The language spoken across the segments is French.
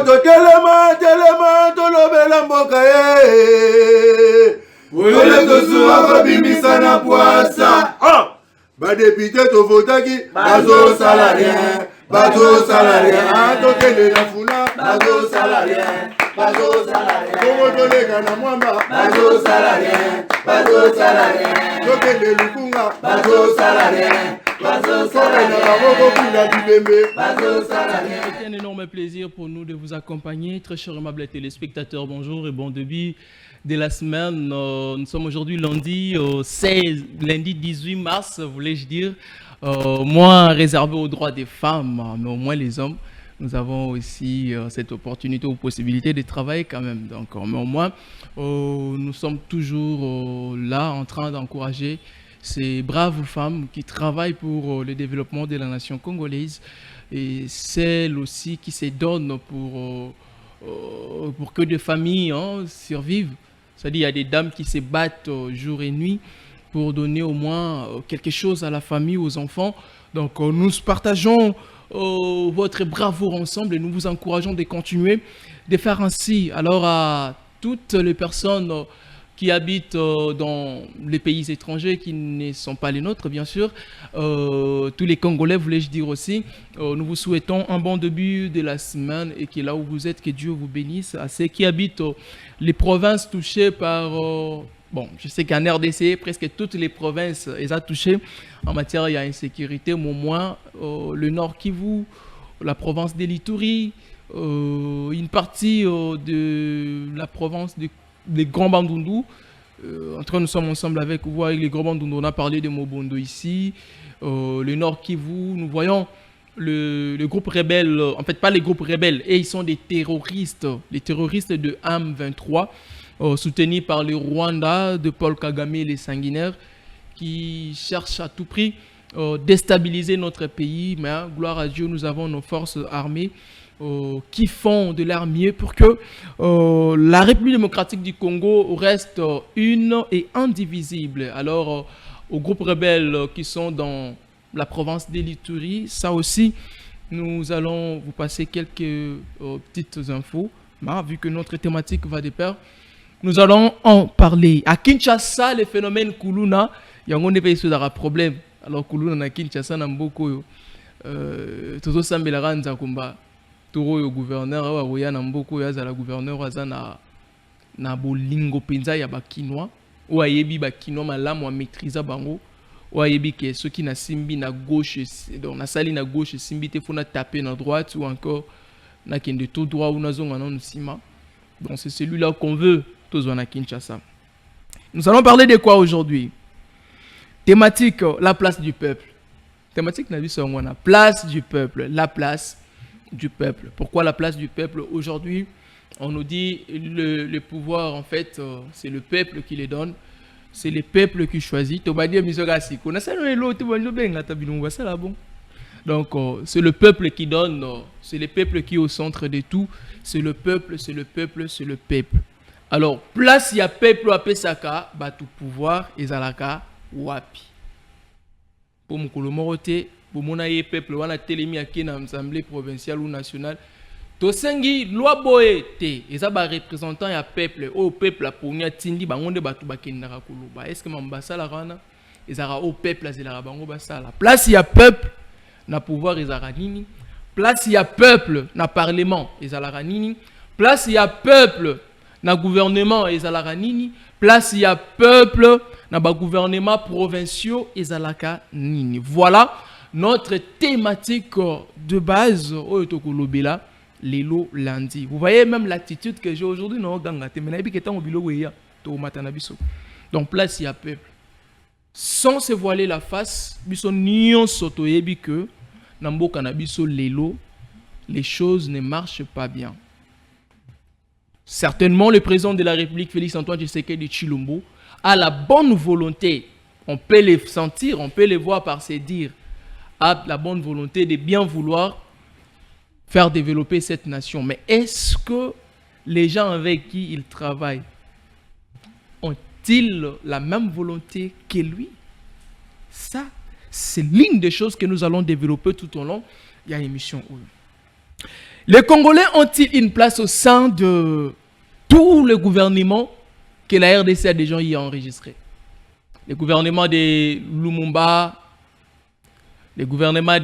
Telema, tolobela mboka ye. Wole tosuwa babimisa na poasa. Badepite tovotaki, bazo salarien. Bazo salarien, tokende na funa. Bazo salarien, bazo salarien. Komo tolega na mwamba. Bazo salarien, bazo salarien. Tokende lukunga. Bazo salarien. C'est un énorme plaisir pour nous de vous accompagner. Très chers aimables téléspectateurs, bonjour et bon début de la semaine. Nous sommes aujourd'hui lundi 18 mars, voulais-je dire. Moins réservé aux droits des femmes, mais au moins les hommes. Nous avons aussi cette opportunité ou possibilité de travailler quand même. Donc, mais au moins, nous sommes toujours là en train d'encourager ces braves femmes qui travaillent pour le développement de la nation congolaise et celles aussi qui se donnent pour que des familles survivent. C'est-à-dire qu'il y a des dames qui se battent jour et nuit pour donner au moins quelque chose à la famille, aux enfants. Donc nous partageons votre bravoure ensemble et nous vous encourageons de continuer de faire ainsi. Alors à toutes les personnes qui habitent dans les pays étrangers qui ne sont pas les nôtres, bien sûr. Tous les Congolais, voulais-je dire aussi. Nous vous souhaitons un bon début de la semaine et que là où vous êtes, que Dieu vous bénisse. À ceux qui habitent les provinces touchées par... bon, je sais qu'en RDC, presque toutes les provinces sont touchées en matière d'insécurité, mais au moins le Nord Kivu, la province de l'Ituri, une partie de la province des Grands Bandundu. Nous sommes ensemble avec vous, avec les Grands Bandundu. On a parlé de Mobondo ici, le Nord Kivu. Nous voyons le groupe rebelle, en fait pas les groupes rebelles, et ils sont des terroristes, les terroristes de M23, soutenus par le Rwanda de Paul Kagame et les sanguinaires, qui cherchent à tout prix déstabiliser notre pays. Mais gloire à Dieu, nous avons nos forces armées qui font de leur mieux pour que la République démocratique du Congo reste une et indivisible. Alors, aux groupes rebelles qui sont dans la province de l'Ituri, ça aussi, nous allons vous passer quelques petites infos, vu que notre thématique va de pair. Nous allons en parler. À Kinshasa, le phénomène Kuluna, il y a un problème. Alors, Kuluna à Kinshasa, il y a beaucoup de choses. Toro yo gouverneur wa roya na mboko ya za gouverneur aza na bolingo penza ya bakinois o ayebi bakinois malamu a maîtriser bango o ayebi ke ceux qui na simbi na gauche donc na sali na gauche simbi te fona taper na droite ou encore na kende tout droit ou na zonga na nsima. Donc c'est celui-là qu'on veut tous na Kinshasa. Nous allons parler de quoi aujourd'hui? Thématique la place du peuple. Thématique na biso ngona place du peuple, la place du peuple. Pourquoi la place du peuple? Aujourd'hui, on nous dit le pouvoir, en fait, c'est le peuple qui les donne. C'est le peuple qui choisit. Donc, c'est le peuple qui donne. C'est le peuple qui est au centre de tout. C'est le peuple, c'est le peuple, c'est le peuple. Alors, place il y a peuple à Pesaka, bah tout pouvoir, ezalaka wapi. Pour Moukoulomorote, pour mon peuple, on a télémi à l'Assemblée provinciale ou nationale. Tosengi loi boye te, eza ba représentant ya peuple, au peuple la ponia tindi bangonde batu bakendaka kuluba. Est-ce que mambasa la rana ezara au peuple azela bango basala. Place ya peuple na pouvoir ezara nini? Place ya peuple na parlement ezala nini? Place ya peuple na gouvernement ezala nini? Place ya peuple na ba gouvernement provinciaux ezalaka nini? Voilà notre thématique de base au Tokolobela Lelo lundi. Vous voyez même l'attitude que j'ai aujourd'hui non ganga te menabi ketan obilo weya to matana biso. Donc place ya peuple. Sans se voiler la face, biso nion soto yebi que na mboka na biso lelo les choses ne marchent pas bien. Certainement le président de la République Félix Antoine Tshisekedi Tshilombo a la bonne volonté. On peut les sentir, on peut les voir par ses dires. A la bonne volonté de bien vouloir faire développer cette nation. Mais est-ce que les gens avec qui il travaille ont-ils la même volonté que lui? Ça, c'est l'une des choses que nous allons développer tout au long de l'émission. Les Congolais ont-ils une place au sein de tout le gouvernement que la RDC a déjà y enregistré? Le gouvernement de Lumumba, le gouvernement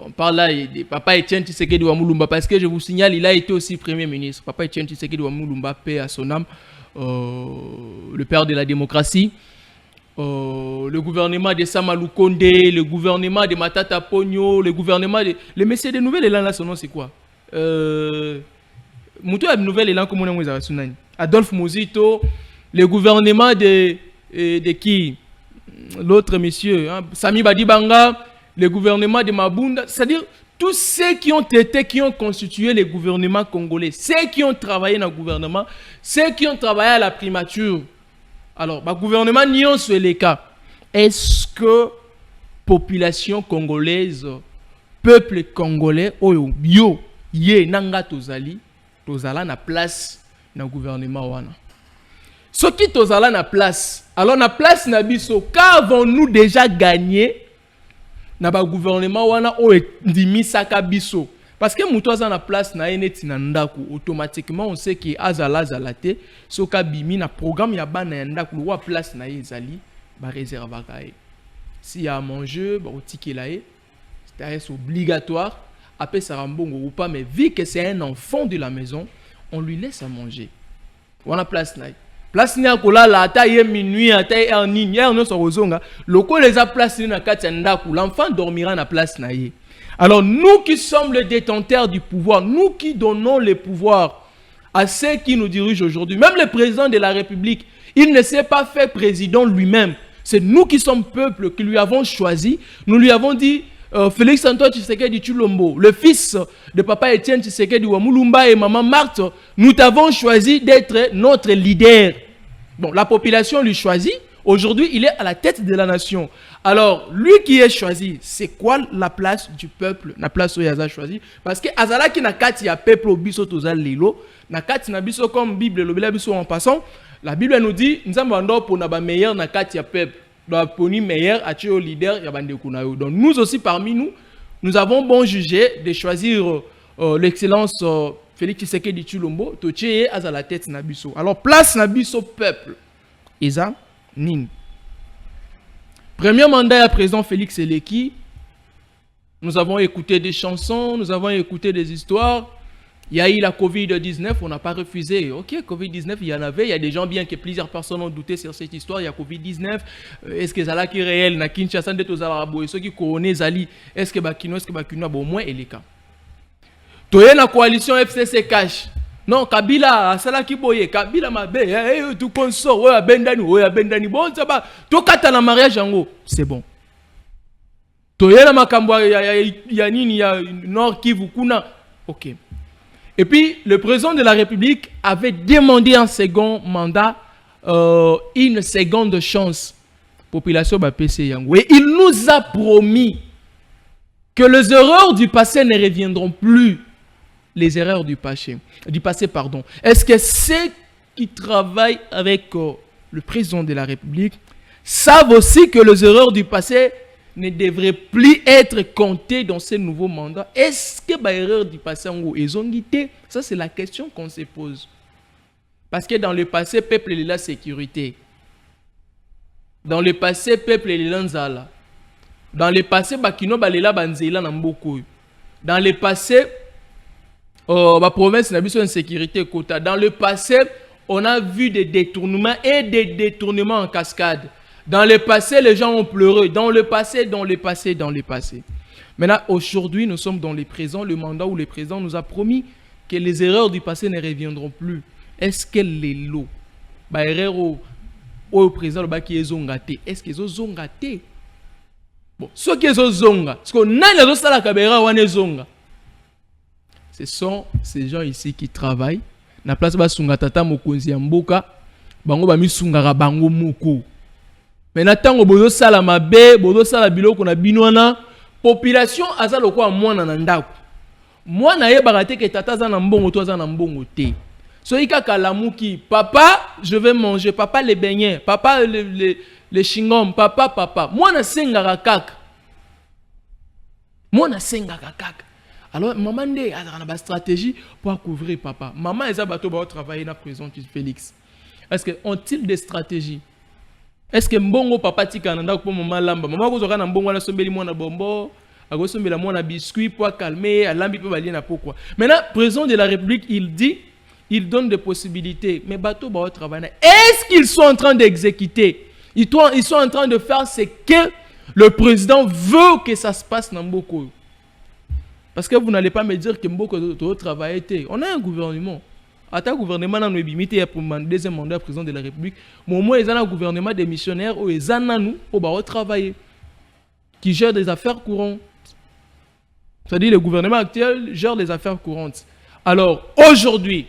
on parle là de Papa Etienne Tshisekedi Wamulumba, parce que je vous signale, il a été aussi Premier ministre. Papa Etienne Tshisekedi Wamulumba, paix à son âme, le père de la démocratie. Le gouvernement de Samalou Kondé, le gouvernement de Matata Pogno, le gouvernement de... Le messieurs des nouvelles élan là, son nom c'est quoi? Moutou a une nouvelle élan comme on a dit. Adolphe Mozito, le gouvernement de qui? L'autre monsieur, hein? Sami Badibanga, le gouvernement de Mabunda, c'est-à-dire tous ceux qui ont constitué le gouvernement congolais, ceux qui ont travaillé dans le gouvernement, ceux qui ont travaillé à la primature. Alors, le gouvernement n'y a pas les cas. Est-ce que population congolaise, peuple congolais, oyo bio ye nanga tozali na place na gouvernement wana? Ce qui tozala na place, alors na place na biso, qu'avons-nous déjà gagné na ba gouvernement wana o ndimi saka biso? Parce que mouto aza na place na eneti na ndaku, automatiquement on sait que azala zalate, soka bimi na programme ya ba na ndaku wa place na ezali ba réserve kae. S'il y a à manger, ba otiki lae, c'est obligatoire. Après ça rambongo ou pas, mais vu que c'est un enfant de la maison, on lui laisse à manger. On a place na. Place ni akola la ata ye minuit ata ye en ligne, on so rozonga, loko les a place na kati ndaku, l'enfant dormira na place na ye. Alors nous qui sommes les détenteurs du pouvoir, nous qui donnons le pouvoir à ceux qui nous dirigent aujourd'hui, même le président de la République, il ne s'est pas fait président lui-même. C'est nous qui sommes peuple, qui lui avons choisi. Nous lui avons dit, Félix Antoine Tshisekedi Tshilombo, le fils de Papa Etienne Tshisekedi Wamulumba et Maman Marthe, nous t'avons choisi d'être notre leader. Bon, la population lui choisit. Aujourd'hui, il est à la tête de la nation. Alors, lui qui est choisi, c'est quoi la place du peuple? La place où il a choisi? Parce que Azala qui n'a kati ya peuple biso tozal lelo, na kati na biso comme Bible lobela biso en passant, la Bible nous dit nzamba ndo pour na ba meilleur na kati ya peuple, doit poni meilleur a tué au leader ya bande kuna yo. Donc nous aussi parmi nous, nous avons bon jugé de choisir l'excellence Félix Tshisekedi Tshilombo to tcheye à la tête na biso. Alors place na biso peuple. Isa Ning. Premier mandat à présent Félix Eleki. Nous avons écouté des chansons, nous avons écouté des histoires. Il y a eu la Covid-19, on n'a pas refusé. Ok, Covid-19, il y en avait. Il y a des gens, bien que plusieurs personnes ont douté sur cette histoire. Il y a Covid-19. Est-ce que Zala qui est réel? Na Kinshasa, de Tozalabo, et ceux qui connaissent Zali, est-ce que Bakino, est-ce que Bakino, bon, au moins, il est cas. Toye la coalition FCC cash. Non, Kabila, Asala Kiboye, Kabila Mabe, tout consort, ouais, Bendani, bon, ça va, tout kata na mariage yango, c'est bon. Toye la Makambwa, Yanini, ya Nord Kivu, Kuna, ok. Et puis, le président de la République avait demandé un second mandat, une seconde chance. Population BAPC Yango. Et il nous a promis que les erreurs du passé ne reviendront plus. Les erreurs du passé, pardon. Est-ce que ceux qui travaillent avec le président de la République savent aussi que les erreurs du passé ne devraient plus être comptées dans ce nouveau mandat? Est-ce que les erreurs du passé ont été? Ça, c'est la question qu'on se pose. Parce que dans le passé, peuple est la sécurité. Dans le passé, peuple est l'anzala. Dans le passé, bakino balela banzela namboko. Dans le passé, la province n'a pas de sécurité quota. Dans le passé, on a vu des détournements et des détournements en cascade. Dans le passé, les gens ont pleuré. Dans le passé. Maintenant, aujourd'hui, nous sommes dans le présent, le mandat où le président nous a promis que les erreurs du passé ne reviendront plus. Est-ce que les lots, les erreurs au président qui sont gâtés, est-ce qu'ils ont gâtés? Bon, ceux qui sont zonga, ce qu'on a dans la caméra, on est zonga. Ce sont ces gens ici qui travaillent. Na place ba sunga tata mokonzi ya mboka, bango ba mi sunga bango moko. Mais natango bozo sala mabe, bozo sala biloko na binwana, population aza lokwa mwana na ndako. Mwana ye barate ke tata za na mbongo to za na mbongo te. So ikaka lamuki, papa, je vais manger, papa les beignets, papa les chingom, papa. Mwana senga kaka. Alors, maman a une stratégie pour couvrir papa. Maman et Zabato va travailler dans la prison de Félix. Est-ce que ont-ils des stratégies? Est-ce que mbongo papa tika nanda pour maman lamba? Maman ko zoka na mbongo na sombeli mwana bombo, a sombela mwana biscuit pour calmer, a lambi pe balien na pourquoi. Maintenant, président de la République, il dit, il donne des possibilités, mais bateau va travailler. Est-ce qu'ils sont en train d'exécuter? Ils sont en train de faire ce que le président veut que ça se passe dans Mboko. Parce que vous n'allez pas me dire que Mboko doit travailler. On a un gouvernement. Ata gouvernement na limité pour le deuxième mandat président de la République. Mais au moins, ils ont un gouvernement des missionnaires où ils ont nous pour travailler, qui gère des affaires courantes. C'est-à-dire le gouvernement actuel gère des affaires courantes. Alors aujourd'hui,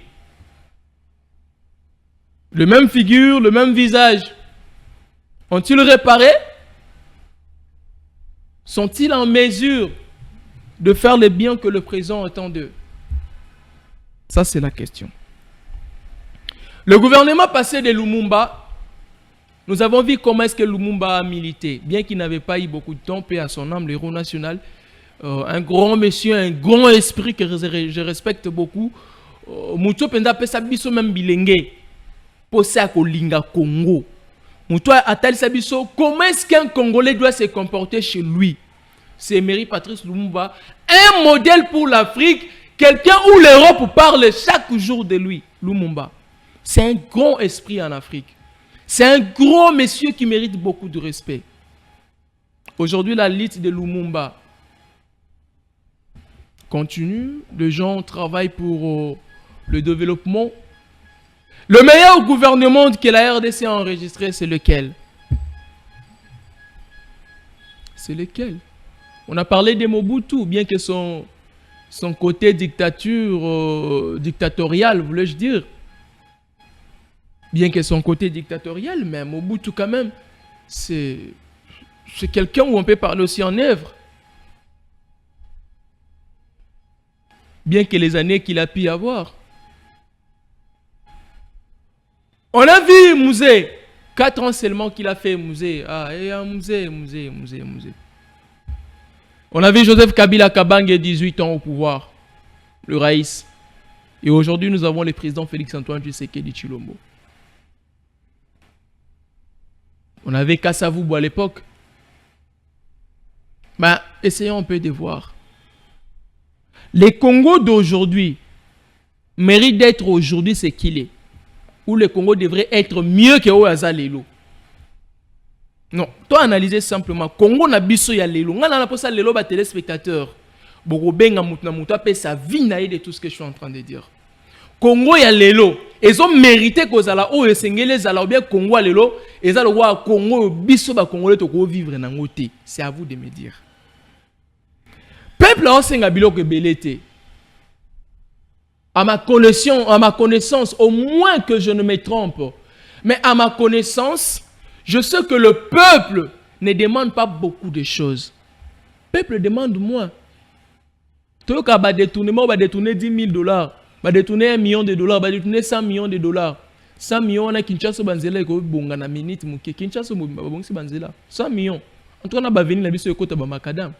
le même figure, le même visage, ont-ils réparé? Sont-ils en mesure de faire le bien que le président attend d'eux? Ça, c'est la question. Le gouvernement passé de Lumumba, nous avons vu comment est-ce que Lumumba a milité. Bien qu'il n'avait pas eu beaucoup de temps, paix à son âme, l'héros national, un grand monsieur, un grand esprit que je respecte beaucoup. Mouto penda pesa biso même bilenge. Posa kolinga Congo. Mouto atali sabiso, comment est-ce qu'un Congolais doit se comporter chez lui? C'est Emery Patrice Lumumba, un modèle pour l'Afrique, quelqu'un où l'Europe parle chaque jour de lui, Lumumba. C'est un grand esprit en Afrique. C'est un grand monsieur qui mérite beaucoup de respect. Aujourd'hui, la lutte de Lumumba continue. Les gens travaillent pour le développement. Le meilleur gouvernement que la RDC a enregistré, c'est lequel? C'est lequel? On a parlé de Mobutu, bien que son côté dictatorial, voulais-je dire. Bien que son côté dictatorial, mais Mobutu quand même, c'est quelqu'un où on peut parler aussi en œuvre. Bien que les années qu'il a pu avoir. On a vu Mouzé, 4 ans seulement qu'il a fait Mouzé. Ah, et un Mouzé. On a vu Joseph Kabila Kabange, 18 ans au pouvoir, le Raïs. Et aujourd'hui, nous avons le président Félix-Antoine Tshisekedi Tshilombo. On avait Kasavubu à l'époque. Ben, essayons un peu de voir. Les Congo d'aujourd'hui méritent d'être aujourd'hui ce qu'il est. Ou le Congo devrait être mieux que Oaza Lelo. Non, toi analysez simplement. Congo na biso ya Lelo. Nga na posa Lelo ba téléspectateur. Boko benga mutna muta pe sa vie na de tout ce que je suis en train de dire. Congo ya Lelo. Ils ont mérité que zala o esengele zala ou bien Congo ya Lelo. Ils ont le roi Congo biso ba Congolais to ko vivre na ngote. C'est à vous de me dire. Peuple a senga biloko belete. À ma connaissance, au moins que je ne me trompe, mais à ma connaissance, je sais que le peuple ne demande pas beaucoup de choses. Le peuple demande moins. Tout cas, va détourner 10 000 $, va détourner $1 million, va détourner 100 millions $. 100 millions, on a Kinshasa Banzela qui est na minute, Kinshasa Banzela. 100 millions. En tout cas, on va venir la biso côté de Macadam.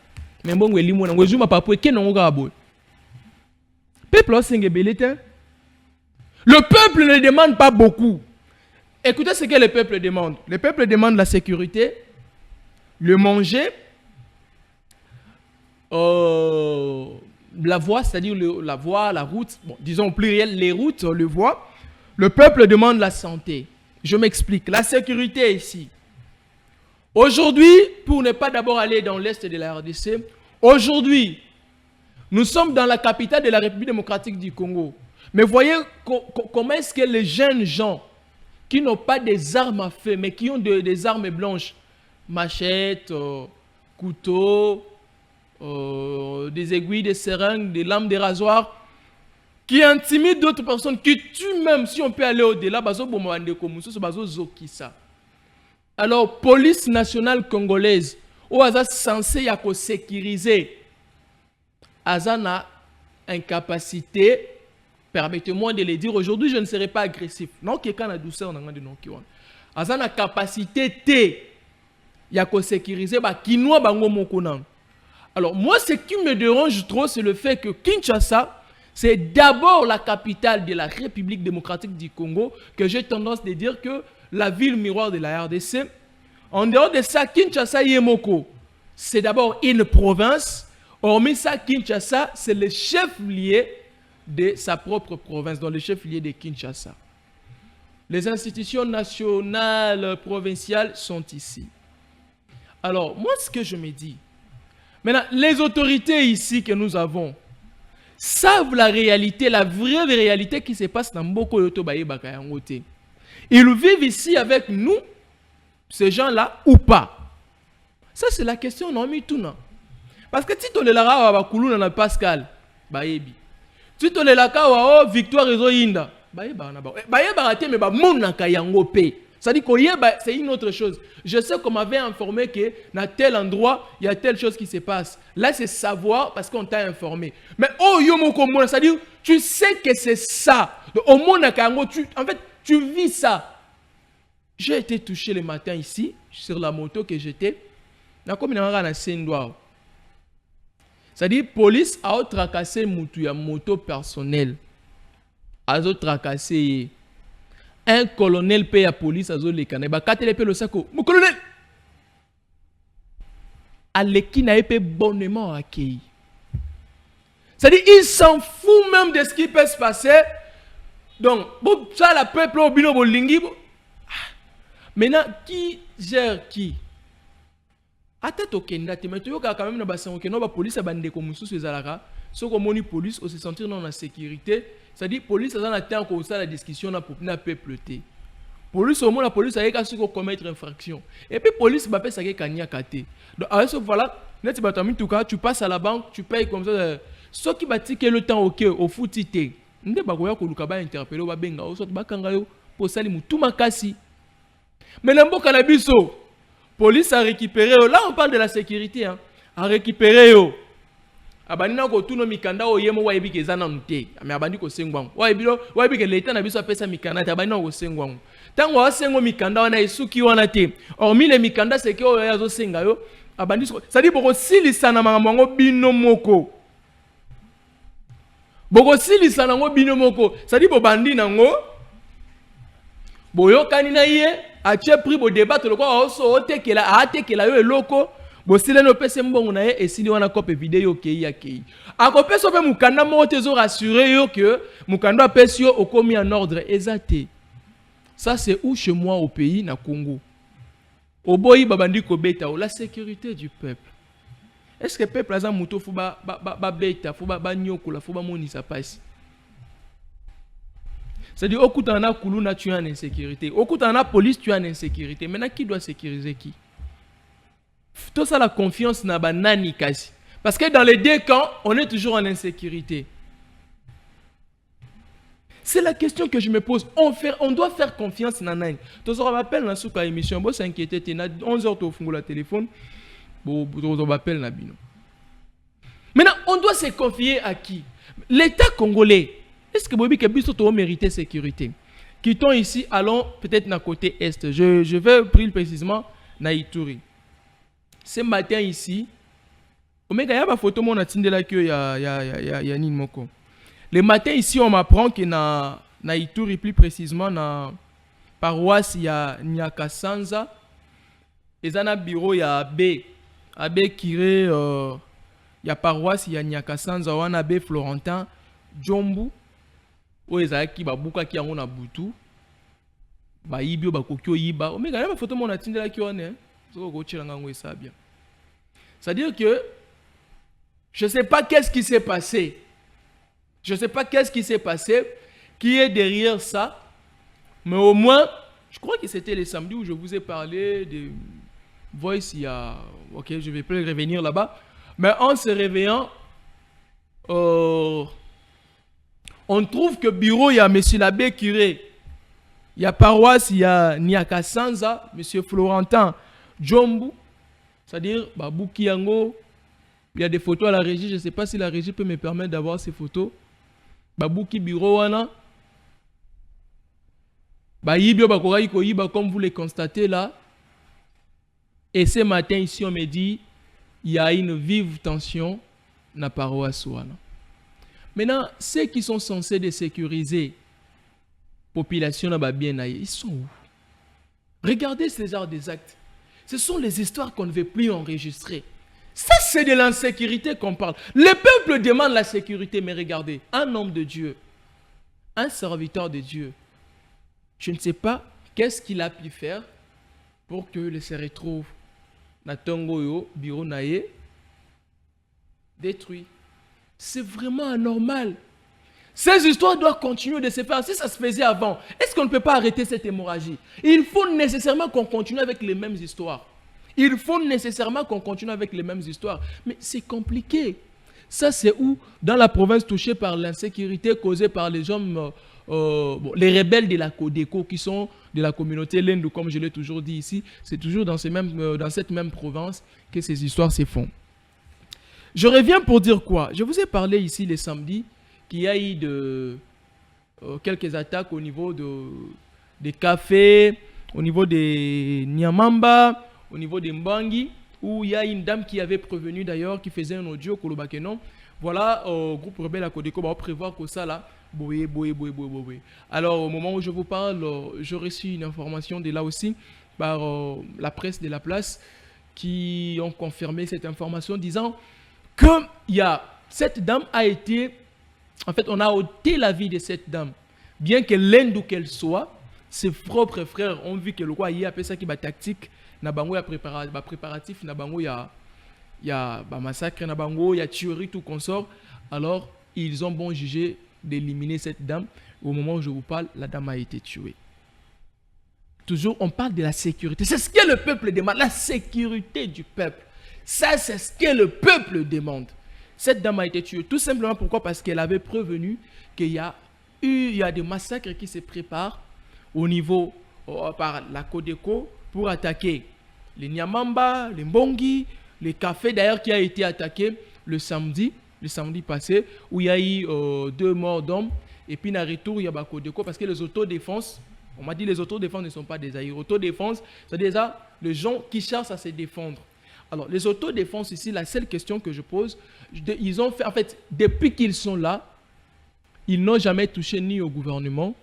Mais bon, on va venir on va pas pour qui non on le peuple ne demande pas beaucoup. Écoutez ce que le peuple demande. Le peuple demande la sécurité, le manger, la voie, c'est-à-dire la voie, la route, bon, disons au pluriel, les routes, le voie. Le peuple demande la santé. Je m'explique. La sécurité ici. Aujourd'hui, pour ne pas d'abord aller dans l'est de la RDC, aujourd'hui, nous sommes dans la capitale de la République démocratique du Congo. Mais voyez comment est-ce que les jeunes gens qui n'ont pas des armes à feu, mais qui ont des armes blanches, machettes, couteaux, des aiguilles, des seringues, des lames de rasoir, qui intimident d'autres personnes, qui tuent même, si on peut aller au-delà, alors, police nationale congolaise, où est censé sécuriser, Azana incapacité, permettez-moi de le dire, aujourd'hui je ne serai pas agressif. Non, quelqu'un a douceur, on a dit non, Azana capacité, il y a sécuriser, Kinoa bango mokonan. Alors moi, ce qui me dérange trop, c'est le fait que Kinshasa, c'est d'abord la capitale de la République démocratique du Congo, que j'ai tendance à dire que la ville miroir de la RDC. En dehors de ça, Kinshasa Yemoko, c'est d'abord une province. Hormis ça, Kinshasa, c'est le chef-lieu de sa propre province, dans le chef-lieu de Kinshasa. Les institutions nationales, provinciales sont ici. Alors, moi, ce que je me dis, maintenant, les autorités ici que nous avons savent la réalité, la vraie réalité qui se passe dans Mboko Yoto Baye Bakayangote. Ils vivent ici avec nous, ces gens-là, ou pas? Ça, c'est la question, non, mais tout, non. Parce que si tu es là, Bakoulou, dans Pascal, Bayebi. Si tu es là, Victoire Rezo Yinda, Bayeba, mais mon Kayango P. Ça dit que c'est une autre chose. Je sais qu'on m'avait informé que dans tel endroit, il y a telle chose qui se passe. Là, c'est savoir parce qu'on t'a informé. Mais oh, ça dit, tu sais que c'est ça. Au monde, en fait, tu vis ça. J'ai été touché le matin ici, sur la moto que j'étais. C'est-à-dire, police a tracassé la moto personnelle. A tracassé un colonel paye à police à le canal. Bah, quand il paye le sac, mon colonel, Aleki n'a pas bonnement accueilli. C'est-à-dire, il s'en fout même de ce qui peut se passer. Donc, bon, ça, le peuple au bino bolingi. Maintenant, qui gère qui? Attends, ok, mais tu vois quand même la police a bandé comme sous ces alara. Ce qu'on dit police, on se sentir dans la sécurité. C'est-à-dire, police a attend qu'on ça la discussion na peuple. Police au moins la police a qu'à se commettre infraction. Et puis police va faire ça qui kanya kate. Donc alors voilà, net batami tout cas, tu passes à la banque, tu payes comme ça. Ce qui va tiquer le temps au footité. Nde bagoya ko lukaba interpeller ba benga o sot bakanga yo pour salimu tout makasi. Mais l'amboka na biso, police a récupéré, là on parle de la sécurité, hein, a récupéré yo. Abanina ko tuno mikanda o yemo wa ebike zana nte. Mais abandi ko sengwangu. Wa ebike l'État na biso apesa mikanda ta abanina ko sengwangu. Tango wa sengo mikanda wana esuki wana te. Hormis les mikanda c'est que o yazo senga yo, abandi ça dit boko silisa na mango bino moko. Boko silisa na ngo bino moko. Ça dit bo bandi nango. Boyo kanina ye a pris bo débat le quoi o tekela a tekela yo eloko. Bosile no pese mbongo na ye esili wana kope vidéo kei ya kei. Akope so pe mukanda mo tezo rassurer yo que mukanda pese yo okomi en ordre ezate. Ça c'est où chez moi au pays na Congo. Oboyi babandi ko beta la sécurité du peuple. Est-ce que peuple aza muto fo ba beta fo ba nyokola fo ba monisa passe. C'est-à-dire au kutana kuluna tu as une insécurité. Au kutana police tu as une insécurité. Maintenant qui doit sécuriser qui? Tout ça la confiance n'a pas nani kasi. Parce que dans les deux camps, on est toujours en insécurité. C'est la question que je me pose. On doit faire confiance na nani. Tout ça on m'appelle dans souka émission, bo s'inquiéter t'es na 11h to fungo la téléphone. Bo on m'appelle na bino. Maintenant, on doit se confier à qui? L'État congolais. Est-ce que Bobi Kabiso to mériter sécurité? Quittons ici, allons peut-être na côté est. Je vais plus précisément na Ituri. Ce matin ici, Omega ya ba photo mon atinde là que ya ni moko. Le matin ici on m'apprend que na Ituri plus précisément na paroisse ya Nyakasanza ezana bureau ya abbé Kiré ya paroisse ya Nyakasanza wana abbé Florentin Jombu o ezaki babuka ki yango na butu ba yibio ba kokyo yiba. Omega ya ba photo mon atinde là que on est c'est-à-dire que je ne sais pas qu'est-ce qui s'est passé. Je ne sais pas qu'est-ce qui s'est passé, qui est derrière ça. Mais au moins, je crois que c'était le samedi où je vous ai parlé de Voice. Il y a... Ok, je ne vais plus revenir là-bas. Mais en se réveillant, on trouve que bureau, il y a M. l'abbé Curé. Il y a paroisse, il y a Nyakasanza, M. Florentin Jombu, c'est-à-dire Babouki Yango. Il y a des photos à la régie. Je ne sais pas si la régie peut me permettre d'avoir ces photos. Babouki Bureau wana. Yibio Bakoraï Koyiba, comme vous les constatez là. Et ce matin ici, on me dit il y a une vive tension dans la paroisse. Maintenant, ceux qui sont censés de sécuriser la population, ils sont où? Regardez ces genres des actes. Ce sont les histoires qu'on ne veut plus enregistrer. Ça, c'est de l'insécurité qu'on parle. Le peuple demande la sécurité, mais regardez, un homme de Dieu, un serviteur de Dieu, je ne sais pas qu'est-ce qu'il a pu faire pour que se retrouve na Tongoyo, bureau naye, détruit. C'est vraiment anormal. Ces histoires doivent continuer de se faire. Si ça se faisait avant, est-ce qu'on ne peut pas arrêter cette hémorragie? Il faut nécessairement qu'on continue avec les mêmes histoires. Il faut nécessairement qu'on continue avec les mêmes histoires. Mais c'est compliqué. Ça, c'est où? Dans la province touchée par l'insécurité causée par les hommes, les rebelles de la Codeco qui sont de la communauté Lendou, comme je l'ai toujours dit ici. C'est toujours dans cette même province que ces histoires se font. Je reviens pour dire quoi? Je vous ai parlé ici les samedis qu'il y a eu quelques attaques au niveau des cafés, au niveau des Nyamamba, au niveau des Mbangi, où il y a une dame qui avait prévenu d'ailleurs, qui faisait un audio, Kolobakenon. Voilà, groupe rebelle à Codeco va prévoir que ça là, boé. Alors, au moment où je vous parle, j'ai reçu une information de là aussi, par la presse de la place, qui ont confirmé cette information, disant que cette dame a été, en fait, on a ôté la vie de cette dame. Bien que l'un d'où qu'elle soit, ses propres frères ont vu que le roi y a appelé ça qui est tactique. Na bango ya préparatif, na bango ya massacre, na bango ya tuerie, tout consort. Alors, ils ont bon jugé d'éliminer cette dame. Au moment où je vous parle, la dame a été tuée. Toujours, on parle de la sécurité. C'est ce que le peuple demande, la sécurité du peuple. Ça, c'est ce que le peuple demande. Cette dame a été tuée. Tout simplement pourquoi? Parce qu'elle avait prévenu qu'il y a des massacres qui se préparent au niveau par la Codeco pour attaquer les Nyamamba, les Mbongi, les cafés d'ailleurs qui a été attaqué le samedi passé, où il y a eu 2 morts d'hommes. Et puis, dans le retour, il y a Codeco parce que les autodéfenses, on m'a dit les autodéfenses ne sont pas des aïeux. Autodéfense, c'est déjà les gens qui cherchent à se défendre. Alors, les autodéfenses ici, la seule question que je pose, ils ont fait, en fait, depuis qu'ils sont là, ils n'ont jamais touché ni au gouvernement,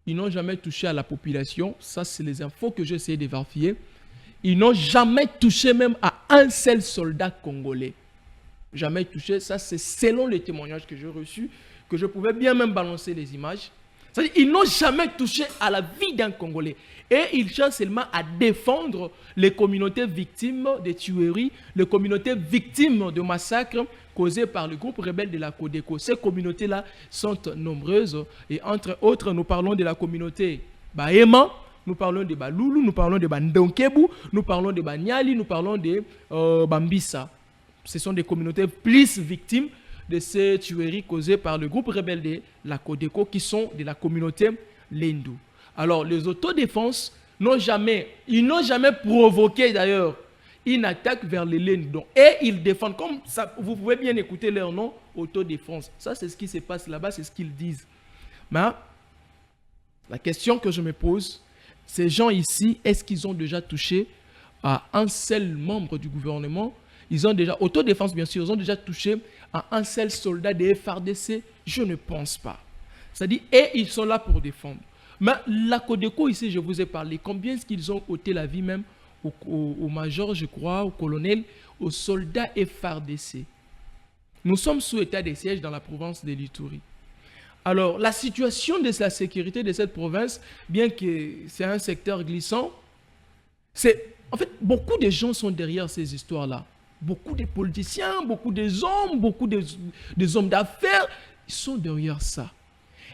ils n'ont jamais touché à la population. Ça, c'est les infos que j'ai essayé de vérifier. Ils n'ont jamais touché même à un seul soldat congolais. Jamais touché. Ça, c'est selon les témoignages que j'ai reçus, que je pouvais bien même balancer les images. C'est-à-dire ils n'ont jamais touché à la vie d'un Congolais. Et ils cherchent seulement à défendre les communautés victimes de tueries, les communautés victimes de massacres causés par le groupe rebelle de la Codeco. Ces communautés-là sont nombreuses. Et entre autres, nous parlons de la communauté Bahema, nous parlons de Baloulou, nous parlons de Ndonkebu, nous parlons de Banyali, nous parlons de Bambissa. Ce sont des communautés plus victimes de ces tueries causées par le groupe rebelle de la Codeco qui sont de la communauté Lendou. Alors, les autodéfenses n'ont jamais provoqué d'ailleurs une attaque vers les Lendou. Et ils défendent, comme ça, vous pouvez bien écouter leur nom, autodéfense. Ça, c'est ce qui se passe là-bas, c'est ce qu'ils disent. Mais la question que je me pose, ces gens ici, est-ce qu'ils ont déjà touché à un seul membre du gouvernement? Ils ont déjà, autodéfense bien sûr, ils ont déjà touché à un seul soldat des FARDC? Je ne pense pas. C'est-à-dire, et ils sont là pour défendre. Mais la Codeco ici, je vous ai parlé, combien est-ce qu'ils ont ôté la vie même au major, je crois, au colonel, aux soldats FARDC? Nous sommes sous état de siège dans la province de l'Ituri. Alors, la situation de la sécurité de cette province, bien que c'est un secteur glissant, en fait, beaucoup de gens sont derrière ces histoires-là. Beaucoup de politiciens, beaucoup des hommes, beaucoup des hommes d'affaires, ils sont derrière ça.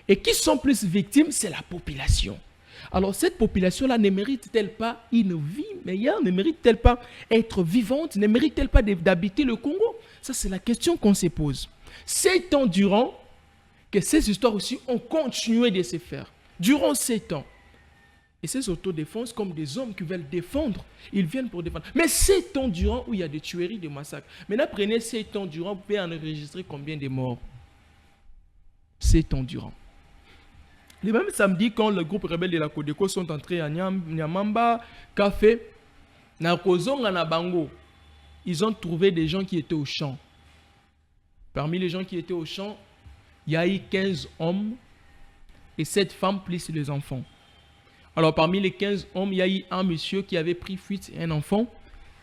Et qui sont plus victimes, c'est la population. Alors cette population-là ne mérite-t-elle pas une vie meilleure? Ne mérite-t-elle pas être vivante? Ne mérite-t-elle pas d'habiter le Congo? Ça, c'est la question qu'on se pose. 7 ans durant que ces histoires aussi ont continué de se faire. Durant 7 ans. Et ces autodéfenses, comme des hommes qui veulent défendre, ils viennent pour défendre. Mais 7 ans durant où il y a des tueries, des massacres. Maintenant, prenez 7 ans durant, vous pouvez enregistrer combien de morts? 7 ans durant. Le même samedi, quand le groupe rebelle de la Codeco sont entrés à Nyamamba, Café, Nakozonga na Bango, ils ont trouvé des gens qui étaient au champ. Parmi les gens qui étaient au champ, il y a eu 15 hommes et 7 femmes plus les enfants. Alors parmi les 15 hommes, il y a eu un monsieur qui avait pris fuite et un enfant.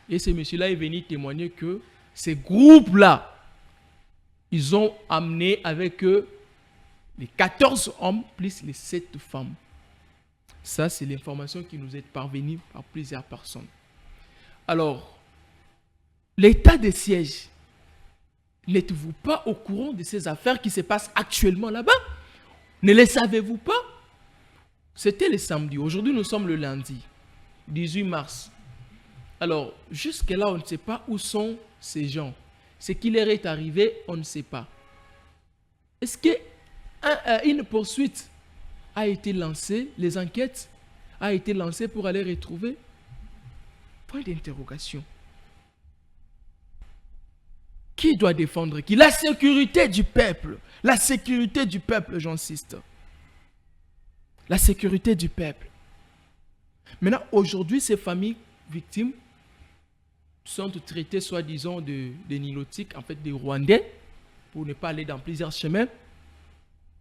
Et ce monsieur-là est venu témoigner que ces groupes-là, ils ont amené avec eux les 14 hommes plus les 7 femmes. Ça, c'est l'information qui nous est parvenue par plusieurs personnes. Alors, l'état de siège, n'êtes-vous pas au courant de ces affaires qui se passent actuellement là-bas? Ne les savez-vous pas? C'était le samedi. Aujourd'hui, nous sommes le lundi, 18 mars. Alors, jusque-là, on ne sait pas où sont ces gens. Ce qui leur est arrivé, on ne sait pas. Est-ce qu'une poursuite a été lancée, les enquêtes a été lancée pour aller retrouver? Point d'interrogation. Qui doit défendre qui? La sécurité du peuple. La sécurité du peuple, j'insiste. La sécurité du peuple. Maintenant, aujourd'hui, ces familles victimes sont traitées, soi-disant, de nilotiques, en fait, des Rwandais, pour ne pas aller dans plusieurs chemins.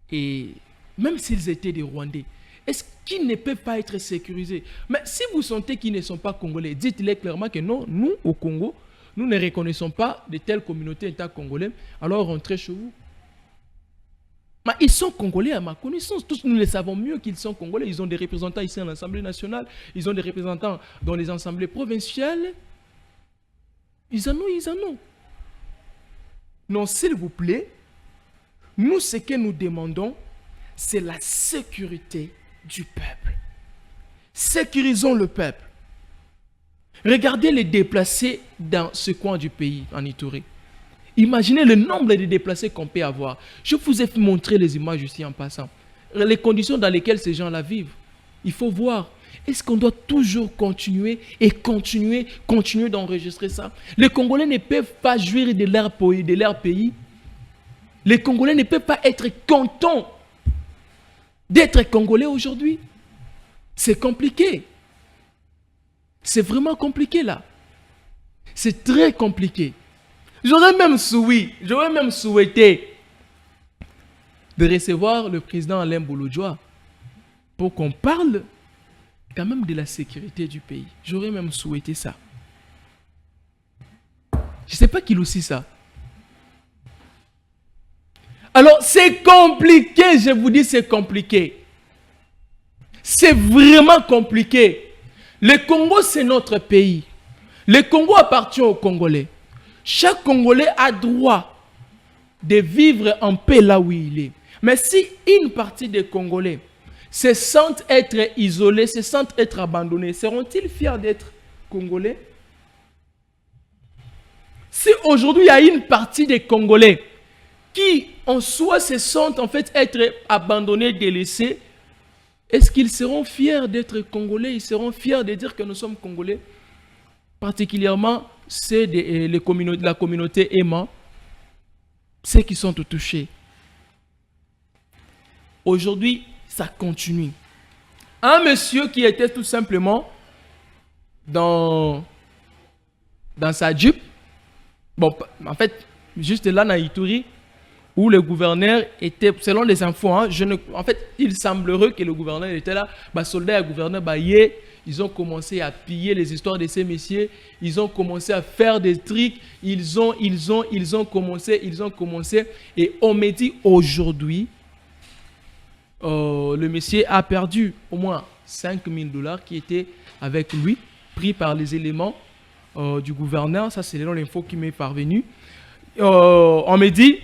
Et même s'ils étaient des Rwandais, est-ce qu'ils ne peuvent pas être sécurisés? Mais si vous sentez qu'ils ne sont pas Congolais, dites-les clairement que non, nous, au Congo, nous ne reconnaissons pas de telles communautés état congolais, alors rentrez chez vous. Mais ils sont Congolais à ma connaissance. Tous nous le savons mieux qu'ils sont Congolais. Ils ont des représentants ici à l'Assemblée nationale. Ils ont des représentants dans les assemblées provinciales. Ils en ont. Non, s'il vous plaît, nous, ce que nous demandons, c'est la sécurité du peuple. Sécurisons le peuple. Regardez les déplacés dans ce coin du pays, en Ituri. Imaginez le nombre de déplacés qu'on peut avoir. Je vous ai montré les images ici en passant. Les conditions dans lesquelles ces gens-là vivent. Il faut voir. Est-ce qu'on doit toujours continuer d'enregistrer ça? Les Congolais ne peuvent pas jouir de leur pays. Les Congolais ne peuvent pas être contents d'être Congolais aujourd'hui. C'est compliqué. C'est vraiment compliqué là. C'est très compliqué. J'aurais même souhaité de recevoir le président Alain Bolodjoa pour qu'on parle quand même de la sécurité du pays. J'aurais même souhaité ça. Je ne sais pas qu'il aussi ça. Alors c'est compliqué, je vous dis c'est compliqué. C'est vraiment compliqué. Le Congo, c'est notre pays. Le Congo appartient aux Congolais. Chaque Congolais a droit de vivre en paix là où il est. Mais si une partie des Congolais se sentent être isolés, se sentent être abandonnés, seront-ils fiers d'être Congolais? Si aujourd'hui il y a une partie des Congolais qui en soi se sentent en fait être abandonnés, délaissés, est-ce qu'ils seront fiers d'être Congolais? Ils seront fiers de dire que nous sommes Congolais? Particulièrement c'est la communauté aimant, ceux qui sont touchés. Aujourd'hui, ça continue. Un monsieur qui était tout simplement dans sa Jeep, bon, en fait, juste là dans Ituri, où le gouverneur était, selon les infos, en fait, il semblerait que le gouverneur était là, soldats et gouverneur, ils ont commencé à piller les histoires de ces messieurs, ils ont commencé à faire des trucs, ils ont commencé, et on me dit aujourd'hui, le monsieur a perdu au moins $5,000 qui étaient avec lui, pris par les éléments du gouverneur. Ça, c'est l'info qui m'est parvenue. On me dit,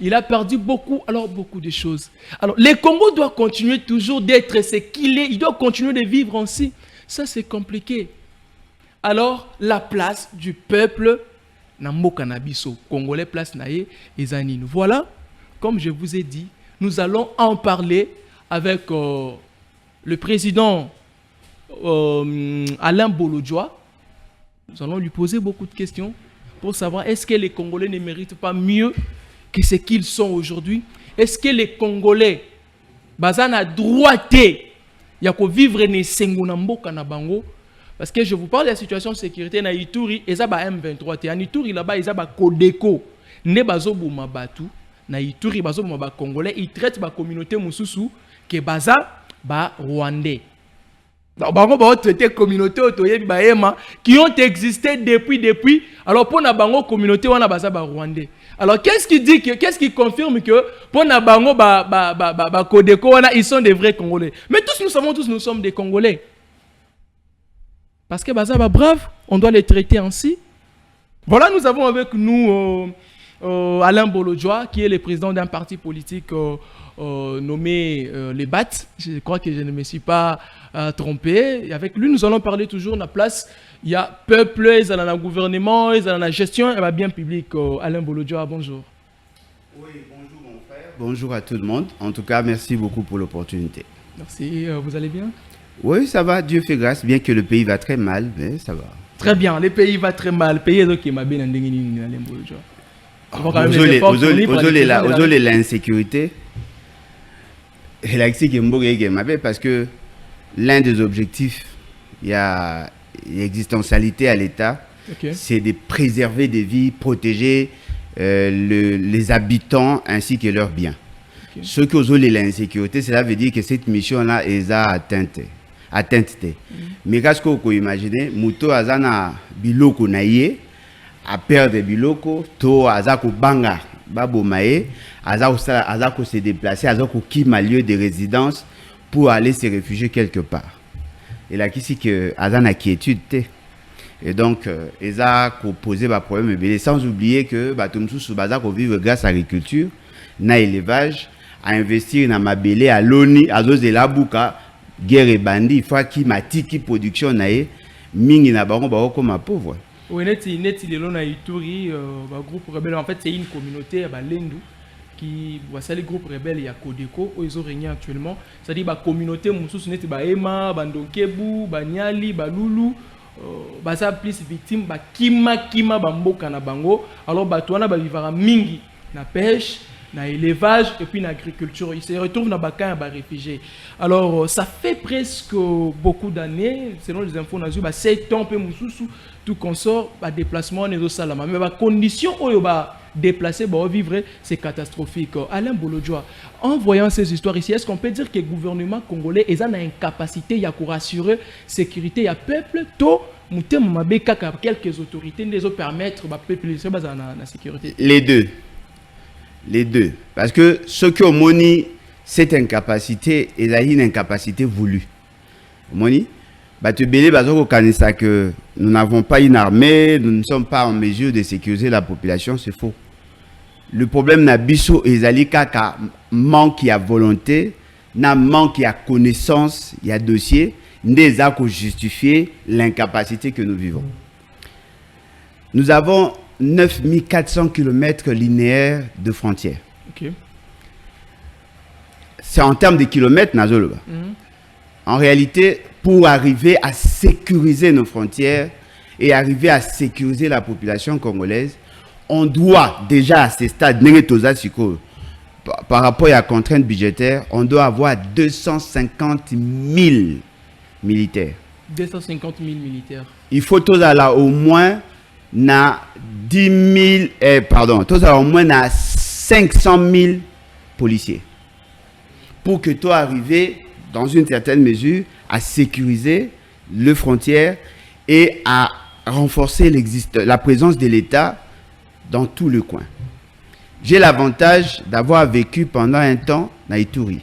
il a perdu beaucoup de choses. Alors, le Congo doit continuer toujours d'être ce qu'il est. Il doit continuer de vivre ainsi. Ça, c'est compliqué. Alors, la place du peuple, Namboka Nabiso, Congolais, place Naye et Zanine. Voilà, comme je vous ai dit, nous allons en parler avec le président Alain Bolodjoa. Nous allons lui poser beaucoup de questions pour savoir est-ce que les Congolais ne méritent pas mieux que ce qu'ils sont aujourd'hui? Est-ce que les Congolais bazana droité ya ko vivre ne sengo na mboka na bango Parce que je vous parle de la situation de sécurité na Ituri, et ça ba M23. En Ituri là-bas, ils ont ba Codeco. Ne bazo bouma batu. Na Ituri bazo bouma ba Congolais, ils traitent ba communauté mususu que baza ba Rwandais. Donc bango ba traiter communauté otoyebi ba ema qui ont existé depuis. Alors pour na bango communauté wana baza ba Rwandais. Alors qu'est-ce qui confirme que pour na bango ba Codeco wana ils sont des vrais Congolais. Mais tous nous sommes des Congolais. Parce que Bazaba brave, on doit les traiter ainsi. Voilà, nous avons avec nous Alain Bolodjoa, qui est le président d'un parti politique nommé les BAT. Je crois que je ne me suis pas trompé. Et avec lui, nous allons parler toujours de la place. Il y a peuple, ils ont un gouvernement, ils ont la gestion, et bien public. Alain Bolodjoa, bonjour. Oui, bonjour mon frère. Bonjour à tout le monde. En tout cas, merci beaucoup pour l'opportunité. Merci. Vous allez bien? Oui, ça va, Dieu fait grâce, bien que le pays va très mal, mais ça va. Très bien, le pays va très mal. Le pays est qui m'a bien endengé l'insécurité. Parce que l'un des objectifs, il y a l'existentialité à l'État, c'est de préserver des vies, protéger les habitants ainsi que leurs biens. Ce que vous avez l'insécurité, cela veut dire que cette mission-là est atteinte. Mais qu'est-ce que vous imaginez? Muto azana biloko naie, à perdre biloko, to azako banga, babo mae, azako se déplacer, azako kima lieu de résidence pour aller se réfugier quelque part. Et là, qui c'est que azana quiétude. Et donc, ezako poser ba problème, sans oublier que batumsu subazako vivre grâce à l'agriculture, na élevage, à investir dans ma belé, à l'ONI, à zose de la bouka, guerre et bandit, il faut qu'il matiki production nae, mingi na bango bako comme pauvre. Oui, neti le lona Ituri, groupe rebelle, en fait c'est une communauté à Lendu qui, c'est le groupe rebelle, il y a Codeco, où ils ont régné actuellement, c'est-à-dire la communauté, moussous neti ba Ema, Bandokebu, Banyali, Balulu, ça plus victime, kima, bamboka na bango, alors batouana vivra mingi na pêche, na élevage et puis na agriculture. Ils se retrouvent dans Bakan et réfugiés. Alors, ça fait presque beaucoup d'années, selon les infos, 7 ans, tout consort, déplacement, mais les conditions où ils déplacer, vivre, c'est catastrophique. Alain Bolodjoa, en voyant ces histoires ici, est-ce qu'on peut dire que le gouvernement congolais est en incapacité à rassurer la sécurité à peuple, quelques autorités ne permettre au peuple de la sécurité? Les deux. Parce que ce qui ont moni, cette incapacité, est une incapacité voulue. Moni, que nous n'avons pas une armée, nous ne sommes pas en mesure de sécuriser la population, c'est faux. Le problème n'a biso ezalika ka manque à volonté, n'a manque à connaissance, il y a dossier, n'est à justifier l'incapacité que nous vivons. Nous avons 9400 km linéaires de frontières. C'est en termes de kilomètres, Nazoloba. En réalité, pour arriver à sécuriser nos frontières et arriver à sécuriser la population congolaise, on doit déjà à ce stade, par rapport à la contrainte budgétaire, on doit avoir 250 000 militaires. 250 000 militaires. Il faut tous là au moins na 10 000, tous au moins na 500 000 policiers. Pour que toi arrives dans une certaine mesure à sécuriser les frontières et à renforcer la présence de l'État dans tout le coin. J'ai l'avantage d'avoir vécu pendant un temps na Ituri.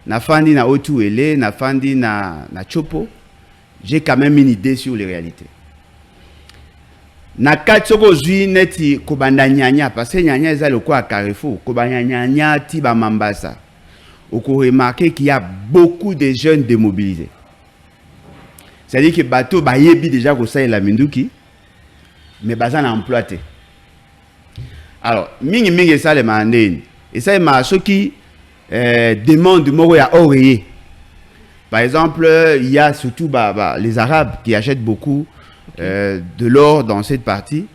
Na fandi na Otuele, na fandi na Chopo. J'ai quand même une idée sur les réalités. Na katsoko zui neti kobanda nyanya parce que nyanya eza le quoi à Carrefour, kobanda nyanya ti ba Mambasa. On peut remarquer qu'il y a beaucoup de jeunes démobilisés. C'est-à-dire que bateau ba yebi déjà ko ça la minduki mais bazan employé. Alors, mingi ça les mandine. Et ça ma ceux qui demandent moko ya oreiller. Par exemple, il y a surtout les Arabes qui achètent beaucoup de l'or dans cette partie.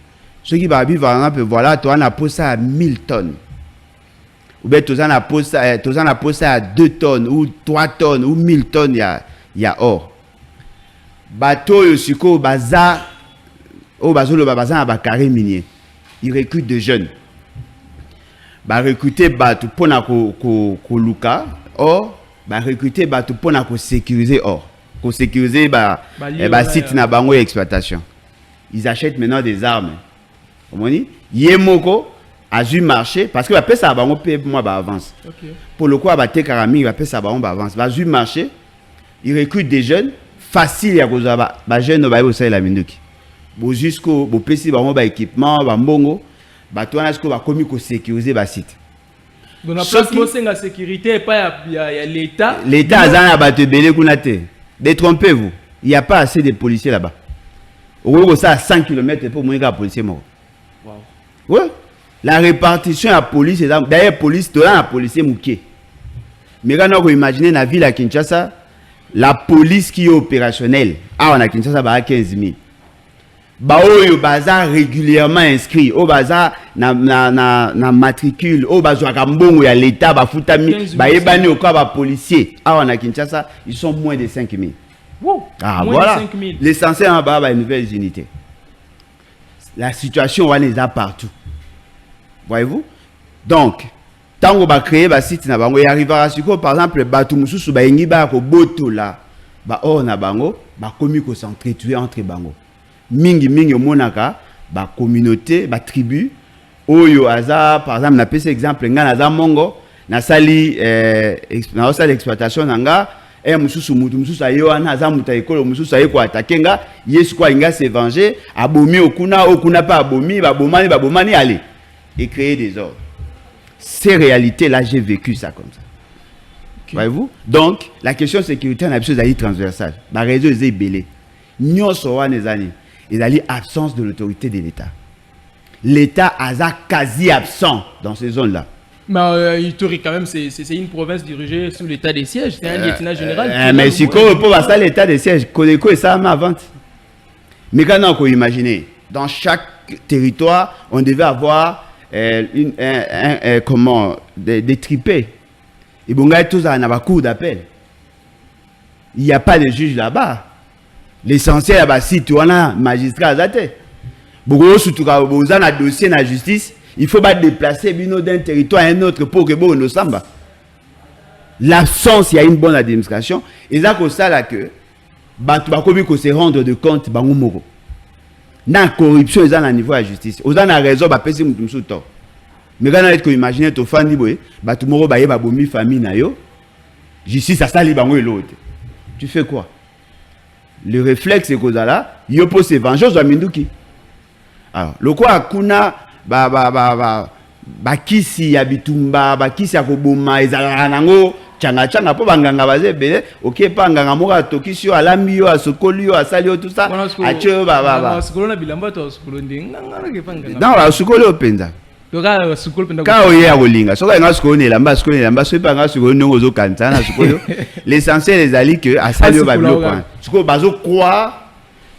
Ceux qui vivent par exemple, voilà, toi on a posé ça à 1000 tonnes. Ou bien toi on a posé ça à 2 tonnes ou 3 tonnes ou 1000 tonnes, il y a or. bateau yosiko baza au bazolo baza na carré minier. Ils recrutent des jeunes. Ba recruter bateau pour na ko luka or ba recruter bateau pour na ko sécuriser or. Ko sécuriser site na bango exploitation. Ils achètent maintenant des armes. Comment dit? Yemoko a dû marcher parce que va payer ça bango paye moi ba avance. Okay. Pour le coup ba te karami va payer ça bango ba avance. Va dû marcher. Ils recrutent des jeunes facile ya koza ba jeune ba yo la minduki. Bo jusqu'au bo pesi bango ba équipement ba mbongo ba to na jusqu'au ba komi ko sécuriser ba site. Donc la place ko senga sécurité pas ya l'état. L'état azana ba te belé kuna te. Détrompez-vous, il n'y a pas assez de policiers là-bas. Au ça à 100 km pour mourir à policier mort. Wow. Ouais. La répartition à la police, d'ailleurs, police, là, la policier mouké. Mais quand on imagine la ville à Kinshasa, la police qui est opérationnelle, on a Kinshasa, bah, 15 000. Bah, au bazar régulièrement inscrit, au bazar, na matricule, au bazar, kambongo, ya l'état, bah, foutami, bah, ebani, au cas, bah, policier. On a Kinshasa, ils sont moins de 5 000. Wow. Ah, voilà. L'essentiel en bas, bah, une nouvelle unité. La situation, on les a partout. Voyez-vous? Donc, tant qu'on va créer un site, il arrivera à ce que, par exemple, Batumusu, ba ingi ba ko boto là, ba or na bango, ba komi ko s'entretuer entre bango. Mingi monaka, ba communauté, ba tribu, oyo aza, par exemple, na pese exemple, nga na za mongo, na sali exploitation nanga, mususu ayo ana za muta ekolo mususu ayo ko attaquer nga, yesu kwa inga se venger, abomi okuna pas abomi, ba bomani allez. Et créer des ordres. Ces réalités-là, j'ai vécu ça comme ça. Okay. Voyez-vous? Donc, la question sécurité, on a besoin d'aller transversale. La raison est belée. Nous sommes les absence de l'autorité de l'État. L'État a quasi absent dans ces zones-là. Mais historique quand même, c'est une province dirigée sous l'état des sièges. C'est un lieutenant général. Mais si on peut passer l'état des sièges, Kodeko et ça ma vente. Mais quand on peut imaginer, dans chaque territoire, on devait avoir des tripés. Et bon, tous en a cours d'appel. Il n'y a pas de juge là-bas. L'essentiel là-bas, si tu as un magistrat à zate. Beaucoup surtout quand vous avez un dossier dans la justice, il faut pas déplacer d'un territoire à un autre pour que bon nous samba. L'absence, il y a une bonne administration. Et ça, c'est là que tu se rendre de compte bangumoro. Dans la corruption, ils ont un niveau de la justice. Ils ont un raison de passer mon tout temps. Mais quand on imagine que fan libre, tout le monde va bomber famille na yo. Justice ça sali bango et l'autre. Tu fais quoi? Le réflexe c'est que là, yo pose se venger aux minduki. Alors, le quoi kuna kisi ya bitumba, kisi ya koboma ezala nango changa po banganga baze bele OK pa nganga moka tokisio alambi yo asokoli yo asali yo tout ça acho sukolo na bilamba to sukolo ndinga ke panganga non sukolo openza toka sukolo penda ka oye ya kolinga soka nga sukolo ne lamba so pa nga sukolo ndongo zo kanza na sukolo l'essentiel ezali que asali yo babilo kwa sukolo bazo croire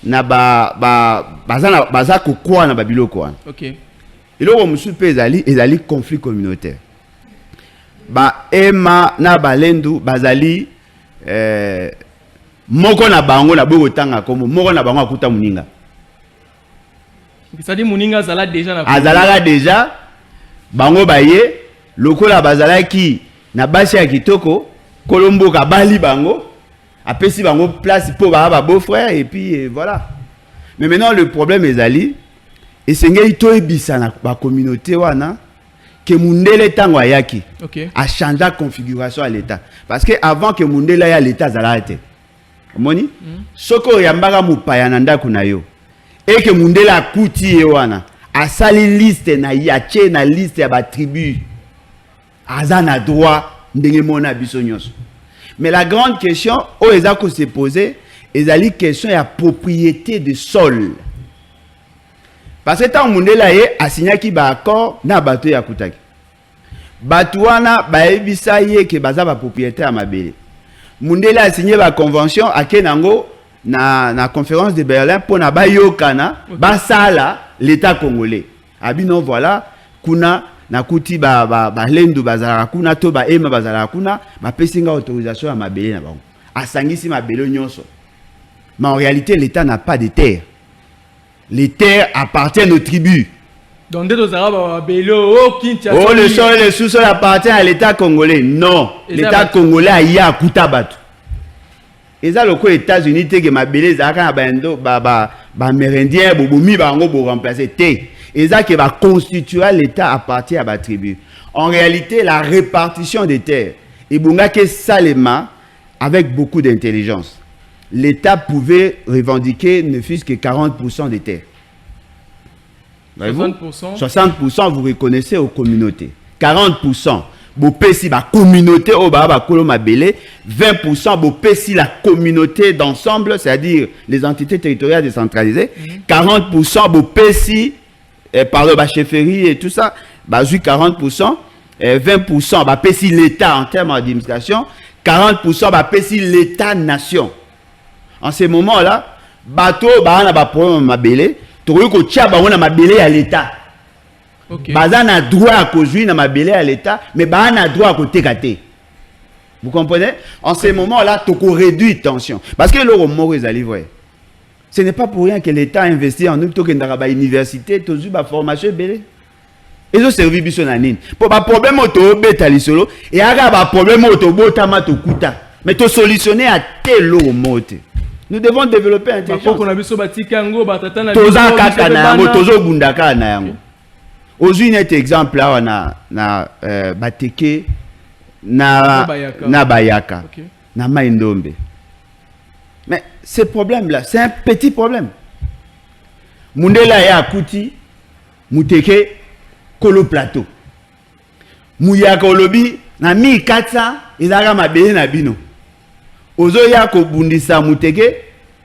na baza ko croire na babilo kwa OK et là on supe ezali conflit communautaire. Ba ema na balendu bazali moko na bango na bogo tanga komo moko na bango akuta muninga. C'est-à-dire muninga zala déjà na azalaka déjà bango baye lokola bazala ki na basi ya kitoko kolombo ka bali bango apesi bango place pour ba beau frère et puis voilà. Mais maintenant le problème ezali et c'est ngei to ebisa na ba communauté wana que Mundele tango ayaki a changé la configuration à l'État. Parce que avant que Mundele aya l'État zalate. Moni? Soko yambaka mupaya nanda kunayo. Et que Mundele akuti yewana. A sali liste na yache na liste ya ba tribu. Azana droit ndenge mona biso nyonso. Mais la grande question o ezako se poser, ezali question ya propriété de sol. Parce que tant Mundela a signé qui ba accord na bateau ya kutaki. Batouana ba ebisa ye ke baza ba propriétaire à mabele. Mundela a signé ba convention à Kenango na conférence de Berlin pour na ba yokana ba sala l'état congolais. Abino voilà kuna na kuti ba lendu bazala kuna to ba ema bazala kuna ba pesinga autorisation à mabele na bango. Asangisi mabele nyonso. Mais en réalité, l'État n'a pas de terres. Les terres appartiennent aux tribus. Donc, les Arabes, le sol et le sous-sol appartiennent à l'État congolais. Non. L'État congolais a y a Koutabatou. Et ça, les États-Unis, que ma belle, Amérindien, Bobomi, Bango, remplacer. Et ça, qui va constituer l'État appartient à la tribu. En réalité, la répartition des terres, et Bungake Salema, avec beaucoup d'intelligence, l'État pouvait revendiquer ne fût-ce que 40% des terres. 60%. 60%, vous reconnaissez aux communautés. 40%, vous payez la communauté au Baba Koloma Belé. 20%, vous payez la communauté d'ensemble, c'est-à-dire les entités territoriales décentralisées. 40%, vous payez par la chefferie et tout ça. 40%. 20%, vous payez l'État en termes d'administration. 40%, vous payez l'État-nation. En ce moment-là, bateau, na ba problème mabélé. Toyo ko tia ba na mabélé à l'État. OK. Baza na droit à conduire na mabélé à l'État, mais ba na droit à côté gâté. Vous comprenez? En ce moment-là, toko réduit tension. Parce que le mot est allé voir. Ce n'est pas pour rien que l'État a investi en nous plutôt que dans la université, tozu ba formation belé. Ils ont servi biso na nini. Pour ba problème auto betali solo et aga ba problème auto botama to kuta. Mais to solutionner à tel mot. Nous devons développer intelligence. Aujourd'hui, un exemple là, on a Bateke, na Bayaka, na Maïndombe. Mais ce problème-là, c'est un petit problème. Mundela ya Kouti, Mouteke, Kolo Plateau. Mouyaka Olobi, na 1400, ils ont mabélé na bino. Ozoya ko bundisa Mouteke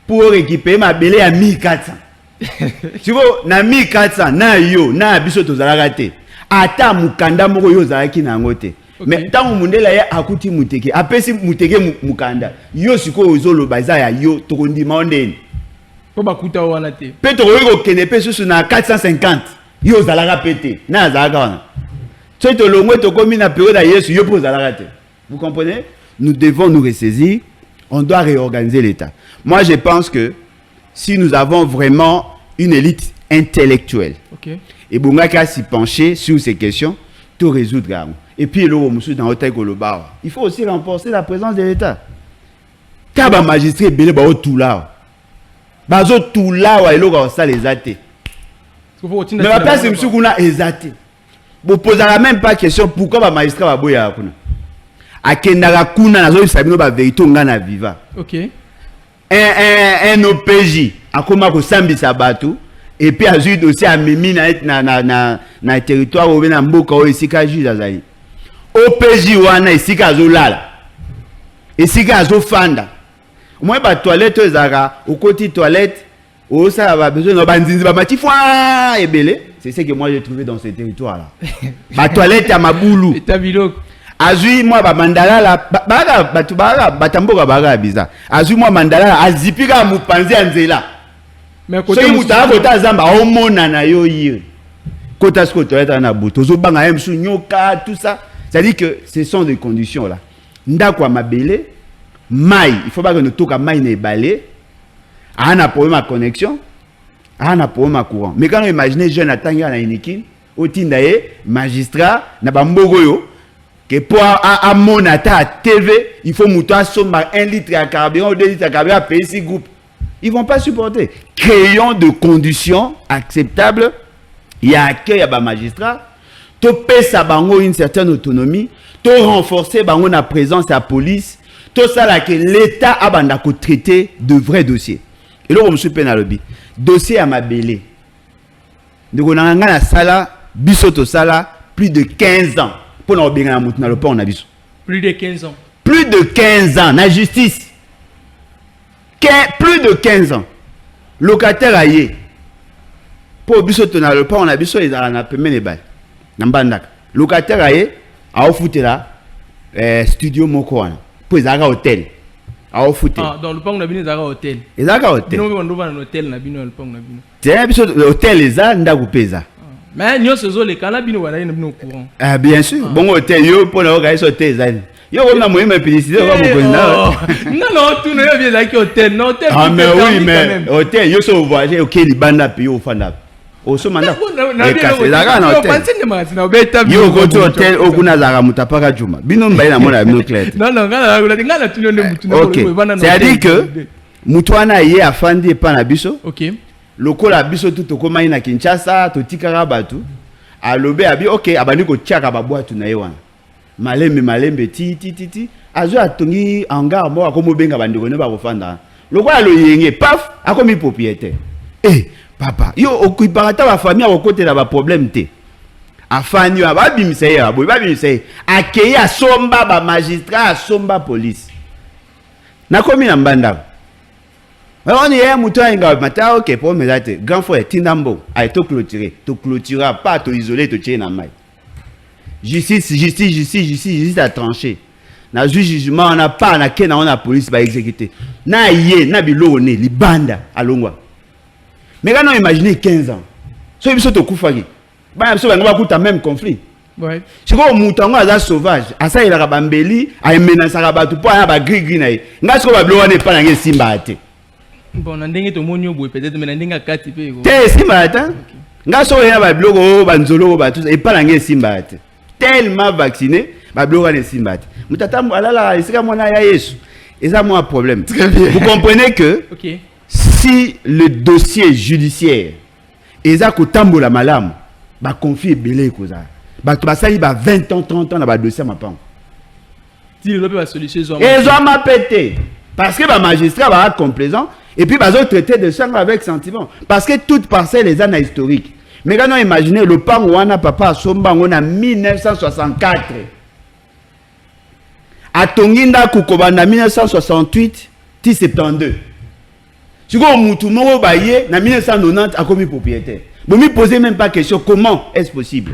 pour récupérer ma belé à 1400. Tu vois, na 1400, na yo, na biso tozalaka te. Ata mukanda moko yo zalaki na ngote. Mais tant Mundela ya akuti Mouteke, apesi Mouteke mukanda. Yo siko ozolo baza ya yo tokondi mondeni. Po bakuta wana te. Pe toko kene pe susu na 450. Yo zalaka pete. Na zalaka wana. So to longwe to komi na période ya Yesu yo po zalaka te. Vous comprenez? Nous devons nous ressaisir. On doit réorganiser l'État. Moi, je pense que si nous avons vraiment une élite intellectuelle, et Bungaka s'y pencher sur ces questions, tout résoudre. Et puis, il faut aussi renforcer la présence de l'État. Quand les magistrats sont tout là, tout là, ils sont les athées. Mais la place, c'est que nous avons les athées. Vous ne posez même pas la question pourquoi les magistrats sont là. Akendaka kuna nazo sabino ba vérité ngana viva. OK. Un OPJ akoma ko sambisa bato et puis azui dossier amemi na territoire ou na mboka o esika juge azali. OPJ wana esika azolala. Esika azofanda. Moi ba toilette ezaka okoti toilette o ça va besoin no banzinzi ba matifwa ebele. C'est ce que moi j'ai trouvé dans ce territoire là. Ba toilette ya mabulu. Azui moi ba mandala la batamboka baga biza. Azui moi mandala la azipika mupanzi anzela. Mais côté mutaka kota zamba omona na yo yiri. Kota sko toilette na buto zo banga msu nyoka tout ça. C'est-à-dire que ce sont des conditions là. Ndakwa mabele mai, il faut pas que nous toka mai ne balé. Ana problème à connexion. Ana problème à courant. Mais quand on imagine jeune atanga na inikin, otindaye magistrat na bambogo yo que pour à mon à TV, il faut monter à 1 litre à carburant ou 2 litres à carburant à payer 6 groupes. Ils ne vont pas supporter. Créons de conditions acceptables. Il y a accueil à magistrat. Tu pèses à bango une certaine autonomie. Tu renforcer bango la présence de la police. Tout ça là que l'État a bandako traiter de vrais dossiers. Et là on me soupe dans le lobby. Dossier à ma belé. Donc on a un sala bisoto sala plus de 15 ans. Pour nous bien le pont on a vu. Plus de 15 ans. Plus de 15 ans la justice. Plus de 15 ans. Locataire aïe. Pour bisoto na le pont on a vu ça ils ont payé les balles. Nambandak. Locataire aïe a offert là studio moko wana. Pour ils ont hôtel. A offert. Ah dans le pont on a vu ils ont hôtel. Ils ont hôtel. Non on va dans hôtel na bino le pont na bino. C'est bisoto hôtel les a ndaku pesa. Mais nous, ce sont les canabines, voilà, ils sont au courant. Ah, bien sûr. Bon, hôtel, yo, pour nous, hôtel, Yo on a moyen de publicité on va non tout ne bien là qui hôtel non hôtel. Ah mais oui mais hôtel yo so voyager OK libanda puis au fanda. Au so manda. Yo go to hôtel au kuna za mutapaka juma. Bino mbaye na mona bino clair. Non ngana tu ne mutu na. C'est-à-dire que mutwana ye afandi pa na biso. OK. Lokola biso tout okoma na Kinshasa to tikaka batu. Alobe abi OK abani ko tiaka ba boîte na ye wana. Malembe ti azo atongi hangar mo akomo benga bandeko ne ba kofanda lokola lo yenge paf akomi propriétaire papa yo okuipaka ba famille akokotela ba problème te afani ba bimisa ya boy ba bimisa akei asomba ba magistrat asomba police nakomi na mbanda on y a muto inga mata OK pour me date grand frère Tindambo a to clôturer pas to isoler to tient na mai. Justice à trancher. Na jugement on a pas na kena on a police va exécuter. Na yé na biloko ne libanda alongwa. Mais quand on imagine 15 ans. So biso to kufaki. Ba biso ba kuta même conflit. Ouais. Siko mutango aza sauvage, asa ila ka bambeli, a menace ka batu po na ba gris na ye. Nga siko ba biloko ne pa na simba ate. Bon, on ndenge to monyo boy peut-être mais ndenge kati pe go. Te simba ata. Nga so ya ba biloko ba nzolo ba tout et pa na simba ate. Tellement vacciné, Mutatambo alala isika mona ya Yesu. Et ça moi un problème. Vous comprenez que si le dossier judiciaire eza ko tambola malamu, ba confier belé koza. Ba to basali ba 20 ans 30 ans na ba dossier mapang. Si le va solution zo. Et zo m'a pété parce que ba magistrat va être complaisant et puis ba zo traiter de sang avec sentiment parce que toute parcelle les ana historique. Mais quand on imagine le pan wana papa somba on a 1964 à Tonginda Kukobanda 1968 ti 72 si go mutu moko baye na 1990 a commis propriétaire bon me poser même pas question comment est-ce possible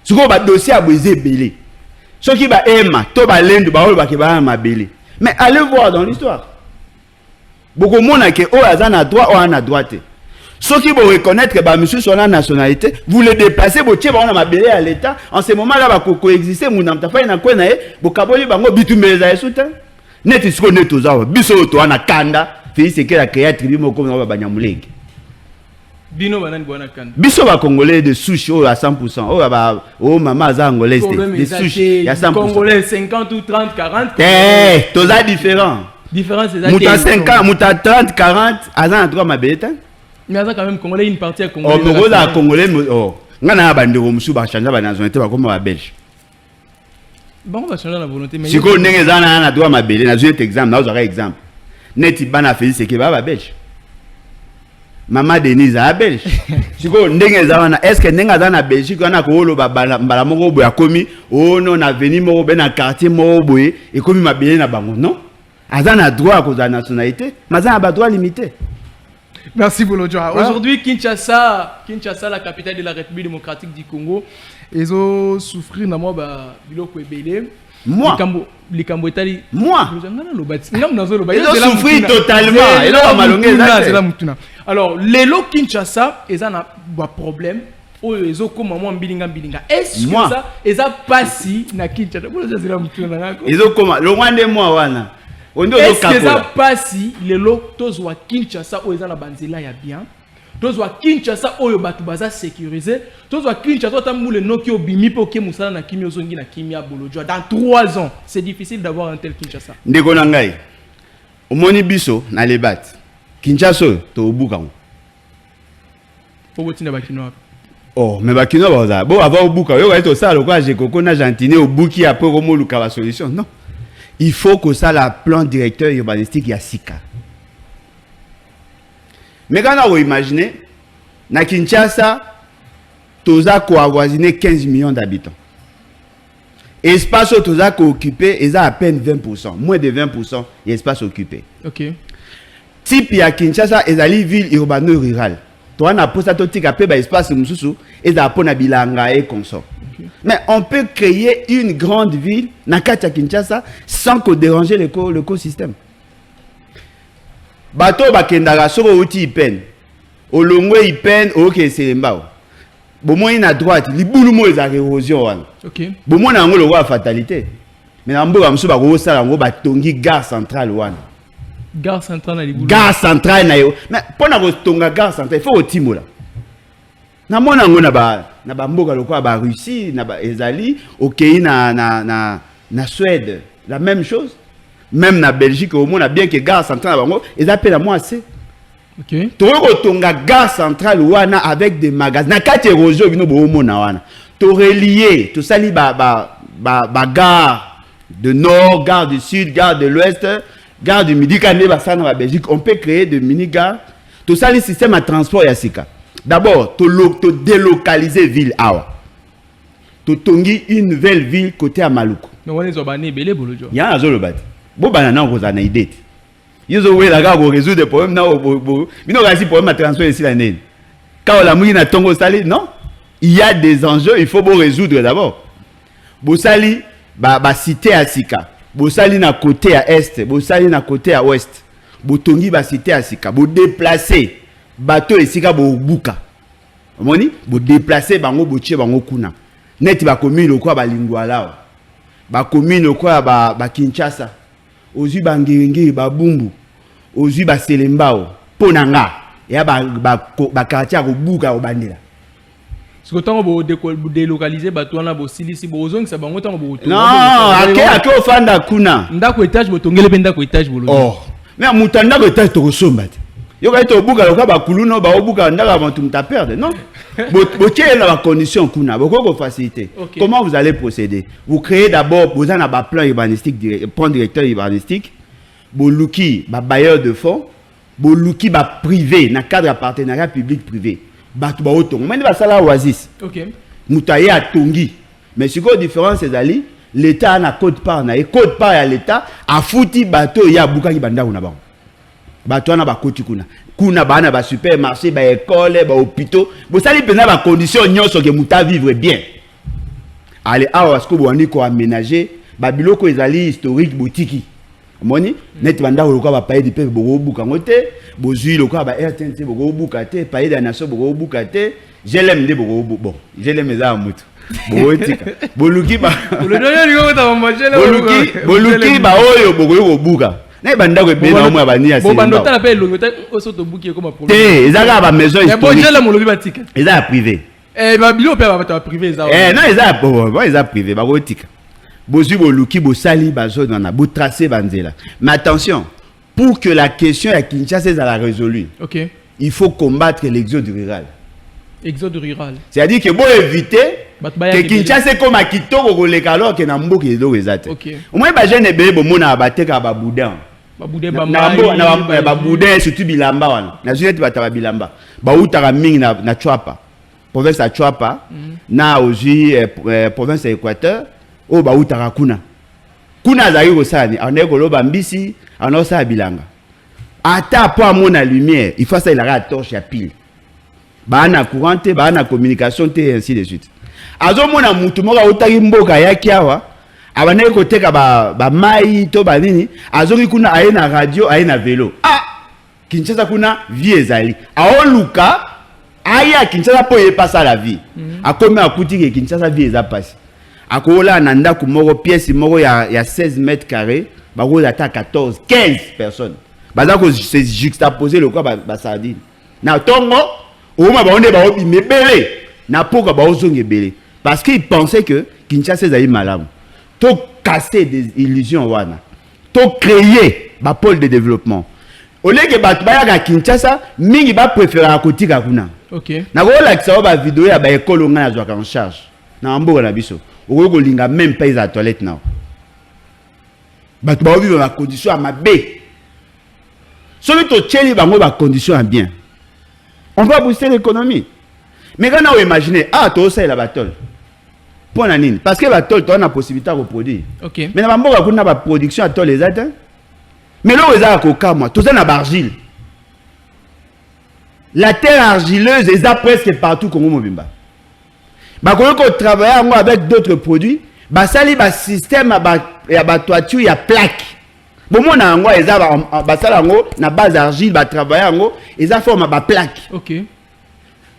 si go ba dossier a brisé belé ceux qui ba ema to ba lendo ba ba ke ba ma belé mais allez voir dans l'histoire beaucoup mona ke o azana droit o ana droite. Ceux qui vont reconnaître que monsieur sur la nationalité, vous le déplacez, vous tirez on a mabélé à l'État. En ce moment-là, vous coexister, vous n'avez pas une quoi vous caboli bango bitumeza esuta. Net isko net ozawa, biso to ana kanda, fils c'est que la créa tribu moko na banyamulenge. Bino banani bwana kanda. Biso ba congolais de souche à 100%. Oh maman za angolais de souche il y a 100%. Congolais 50 ou 30 40. Toza différent. Différence c'est ça. Muta 50, muta 30 40, azan droit mabélé. Mais ça quand même congolais une partie à congolais. Oh mais là congolais ngana bandeko musu ba changer ba nationalité ba comme ba belge. Bon on va changer la volonté mais siko ndenge zana na droit mabele na jouer exemple na uzaka exemple. Neti bana Félix c'est que ba belge. Maman Denise a belge. Siko ndenge zana est-ce que ndenge zana Belgique wana ko lo ba mbala moko boya komi oh non na veni moko be na quartier moko boye et komi mabele na bango non. Azana droit à cause de la nationalité, mais azana ba droit limité. Merci Bolodjoa. Aujourd'hui, Kinshasa, la capitale de la République démocratique du Congo, ils ont souffert na moi biloko ebele. Moi. Moi. Ils ont souffert totalement. Ils ont malongé. Alors, lelo Kinshasa, ils ont un problème. Ils ont comment moi bilinga. Est-ce que ça, ils ont passé na Kinshasa? Ils ont comment? Le Rwanda moi wana. Est-ce que ça passe les lots tozwa Kinshasa où ils ont la banzela ya bien tozwa Kinshasa où batu baza sécurisé tozwa Kinshasa tamboule noki obimi po ke musala na kimi ozongi na kimi ya Bolodjoa dans 3 ans c'est difficile d'avoir un tel Kinshasa ndeko na ngai omoni biso na lebat Kinshasa to obuka faut botina bakino oh mais bakino baza bon avant obuka yo to ça le quoi j'ai koko na gentine obuki après komoluka la solution non. Il faut que ça la plan directeur urbanistique y a Sika. Mais quand on imagine, na Kinshasa, toza ko avoisiner 15 millions d'habitants. Espace toza ko occupé, ils a à peine 20%, moins de 20% espace occupé. OK. Type ya Kinshasa, ezali ville urbano-rurale. Toi na posa to tika pe ba espace mususu, eza pona bilanga et consort. Mais on peut créer une grande ville, Nakata Kinshasa, sans que déranger l'écosystème. Bato bakendara soko uti ipen. Olongwe ipen, ok c'est mbao. Bomo ina droite, libulumo eza érosion wana. OK. Bomo na ngolo wa fatalité. Mais na mboka mso ba ko sala ngo ba tongi gare centrale wana. Gare centrale na libulu. Gare centrale na yo. Mais pona ko tonga gare centrale, il faut otimola. Na mona ngo na ba mboka lokwa ba Russie, na ba ezali, okei na Suède, la même chose. Même na Belgique au moins bien que gare centrale bango, ils appellent à moi assez. OK. Toro tonga gare centrale wana avec des magasins. Na kati rojo bino bo mona wana. To relier, to sali ba gare de nord, gare du sud, gare de l'ouest, gare du midi quand ba ça na Belgique, on peut créer de mini gares. To sali système de transport ya sika. D'abord, to délocaliser ville awa. To tongi une nouvelle ville côté à Maluku. No wana zo bané belé bolojo. Ya na zo lo bati. Bo banana ko za na idée. Ils ont résoudre des problèmes. Ils n'ont pas de problème à transférer ici la nez. Quand la mouille n'a tongo sali, non. Il y a des enjeux, il faut résoudre d'abord. Bosali, cité à Sika. Bosali na côté à est, Bosali na côté à ouest. Botongi cité à Sika. Bo déplacer bateau et Sika bo buka. Moni, bo déplacer bango boche bango kuna. Net ba commune quoi ba lingwa lao. Ba commune quoi ba Kinshasa. Ozu bangiringi ba bumbu. Ozu ba selembao. Ponanga. Ya ba quartier ko buka obandela. Ce que tant bo délocaliser bato na bo silisi bo ozong sa bango tant bo. Non, ake ofanda kuna. Ndako étage bo tongele pe ndako étage bo. Oh. Mais mutanda ko étage to somba. Yo ka to buka loka ba kuluno ba obuka ndaka bantu mta perdre, non? Bo tiens la condition kuna, bo ko faciliter. Okay. Comment vous allez procéder? Vous créez d'abord vous avez un plan urbanistique, plan directeur urbanistique. Bo luki ba bailleur de fonds, bo luki ba privé na cadre de partenariat public privé. Batu ba otongo. Mais ba sala oasis. OK. Mutaye a tongi. Mais ce que différence c'est ali, l'état na code part na et code part à l'état a fouti bateau ya buka ki banda kuna ba. Bateau na ba koti kuna. Kuna bana ba supermarché, ba école, ba hôpitaux. Bo sali pena ba condition nyonso ke muta vivre bien. Allez awa ce que bo andi ko aménager ba biloko ezali historique boutique. Moni net banda ko ba paye di pe bo buka ngote, bo zui lokwa ba RTNC bo buka te, paye da nation bo buka te, jelem de bo bon, jelem eza mutu. Bo tika. Bo luki ba. Le donner lui ta manger là. Bo luki ba oyo bo buka. Na banda ko be na mo ba ni ase. Bo banda ta appelle longota oso to buki comme problème. Te, ezaka ba maison historique. Mais bon jelem mo lobi batika. Eza privé. Ba bilo pe ba privé eza. Non, eza bon, eza privé ba ko tika. Bozu boluki bosali bazona na bo tracer banzela. Mais attention, pour que la question à Kinshasa soit résolue, OK. Il faut combattre l'exode rural. Exode rural. C'est-à-dire que pour éviter que Kinshasa comme à Kitoko koleka alors que na mboka ezo ezate. OK. Au moins ba jeune ebele bo mona bateka ba boudin. Ba boudin ba ba boudin surtout bilamba wana. Na zuneti bataba bilamba. Ba utaka mingi na Chwapa. Province à Chwapa na ozi province à Équateur. Oh ba utaka kuna zali ko sani ane ko loba mbisi ano sa bilanga ata po amona lumière il faut ça il a la torche à pile ba na courante ba na communication te ainsi de suite azo mona mutu moka utaki mboka yaki awa abane ko teka ba mai to ba nini azo ki kuna aye na radio aye na vélo Kinshasa kuna vie ezali aoluka aya Kinshasa po ye passa la vie akomi akuti ke Kinshasa vie eza passe akola nanda kumoko pièce moko ya 16 mètres carrés bako ata 14 15 personnes baza ko se juxtaposer le quoi ba sardine na tongo oma ba onde ba obi mebele na poka ba ozonge belé parce qu'il pensait que Kinshasa ezali malamu to casser des illusions wana to créer ba pôle de développement au lieu que ba ya Kinshasa mingi ba préférer kotika kuna. OK. Na ko la kisa ba vidéo ya ba école nga na en charge na mboka na biso ou linga même pas à toilette now. Bah tu vas vivre dans la condition à ma B. Celui qui tient bango ba condition à bien. On va booster l'économie. Mais quand on imagine toi ça la battle. Pour la nine parce que battle tu as la possibilité de produire. OK. Mais na mboka kuna ba production à toi les autres. Mais là ils a coca moi, tout ça na argile. La terre argileuse est presque partout comme Mobimba. Bah quand on travaille avec d'autres produits, bah ça li ba système ya ba toiture ya plaque. Bon mon na ngo eza ba sala ngo na base argile ba travailler ngo eza forme ba plaque. OK.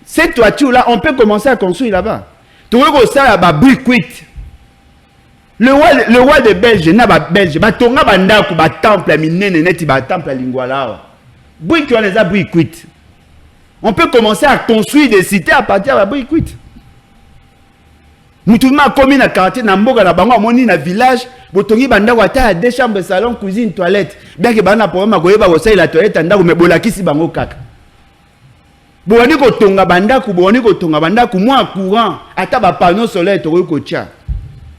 Cette toiture là on peut commencer à construire là-bas. Tu vois que ça ba brick cuit. Le roi de Belge, n'a pas Belge, batonga bandaku, ba temple minene neti ba temple lingwala. Brique on les a briquit. On peut commencer à construire des cités à partir de la briquit. Moutouma commune à quartier na mboka na bango amoni na village, botongi bandaku ata 2 chambres, salon, cuisine, toilette. Bien que bana problème koyeba ko la toilette ndaku me bolakisi bango kaka. Boni ko tonga bandaku, boni ko tonga bandaku moins courant, ata ba panneau solaire to ko tia.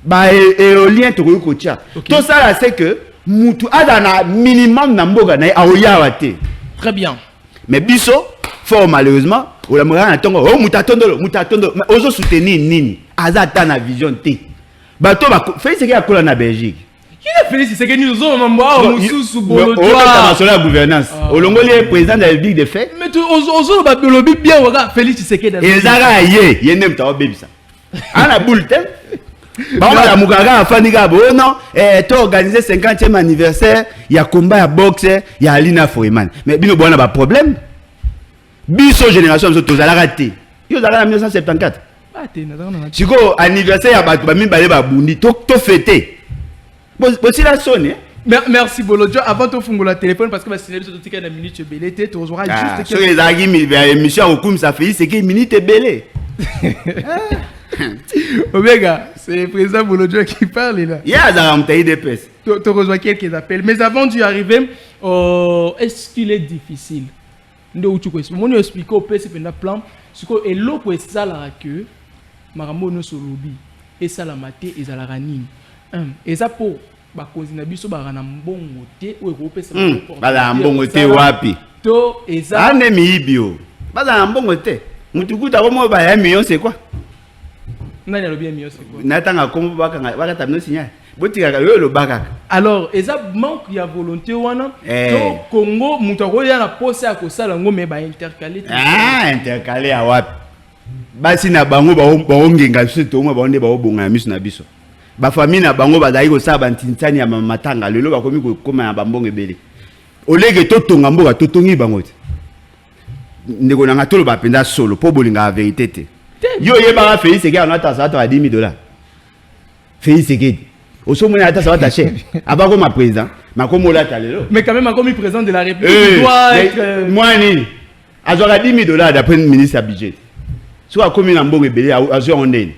Ba éolien to ko tia. Tout ça là c'est que mutu adana minimum na mboka na aoya wate. Très bien. Mais biso fort malheureusement, ou la mora na tongo, oh mutatondolo, mais ozo soutenir nini? Azata na vision T. Bato ba fait ce qu'il y a kola na Belgique. Qui a fait c'est que nous sommes mambo mususu bolo toi. On sur la gouvernance. Olongoli est président de la République de fait. Mais tu ozo ba lobby bien waka Félix Tshisekedi. Ezara ye nem ta obebi ça. Ana bulletin. Ba on la mugaga afani ga bo non to organiser 50e anniversaire, il y a combat à boxe, il y a Alina Foreman. Mais bino bona ba problème. Biso génération zo to zala raté. Yo zala en 1974. Si vous anniversaire, vous fêter. Voici la sonne. Merci Bolodjo. Avant de faire le téléphone, parce que ma cinéma c'est une minute belé, tu auras juste. Sur les arguments, l'émission au comme ça fait, c'est qu'une minute belé. Omega, c'est le président Bolodjo qui parle là. Il y a un taille de pèse. Tu reçois quelques appels. Mais avant d'y arriver, est-ce qu'il est difficile? Nous tu expliquer au PC plan. Ce que et l'eau pour ça la que marambo no solobi et ça la maté et ça la ranine et ça pour ba kozina biso ba rana mbongo te ou ko pesa ba la mbongo te wapi to et ça ane mibio ba la mbongo te mutukuta ko mo ba ya million c'est quoi nani alobi million c'est quoi natanga ko baka tamno signal botika ka yo lo baka alors et ça manque ya volonté wana to Congo mutako ya na poser à ko sala ngo me ba intercaler intercaler a wapi basi na bango ba ongenga surtout mo ba onde ba obonga miso na biso ba famille na bango ba dai ko sa ba ntintani ya matanga lelo ba komi ko koma ba mbongo ebele olege to tonga mboka to tongi bango te ndeko na ngatolo ba penda solo po bolinga la vérité te yo yeba Félix Tshisekedi on attend ça à $10,000 Félix Tshisekedi au sommet à ça va cher avant comme président ma comme là lelo mais quand même comme président de la République doit être moi ni azora $10,000 d'après le ministre à budget soit comme une mbongo ebele azo ondeni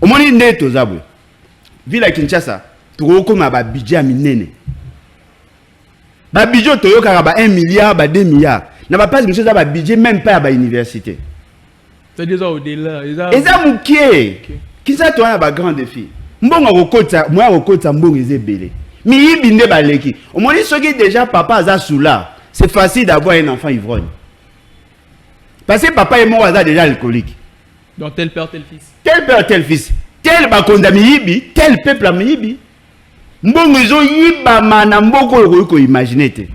omoni ndeto zabwe villa Kinshasa to ko ma ba budget minene ba budget to yo ka ba 1 milliard ba 2 milliards na ba pas monsieur za ba budget même pas ba université c'est déjà au-delà eza mukie Kinshasa to na ba grand défi mbongo kokota moi kokota mbongo ezebele mi yibinde baleki omoni soki déjà papa za soula c'est facile d'avoir un enfant ivrogne. Parce que papa et moi, déjà alcoolique. Donc tel père, tel fils. Tel père, tel fils. Tel bakondami yibi, tel peuple ami yibi. Mbongo zo yiba mana mboko ko imaginer te.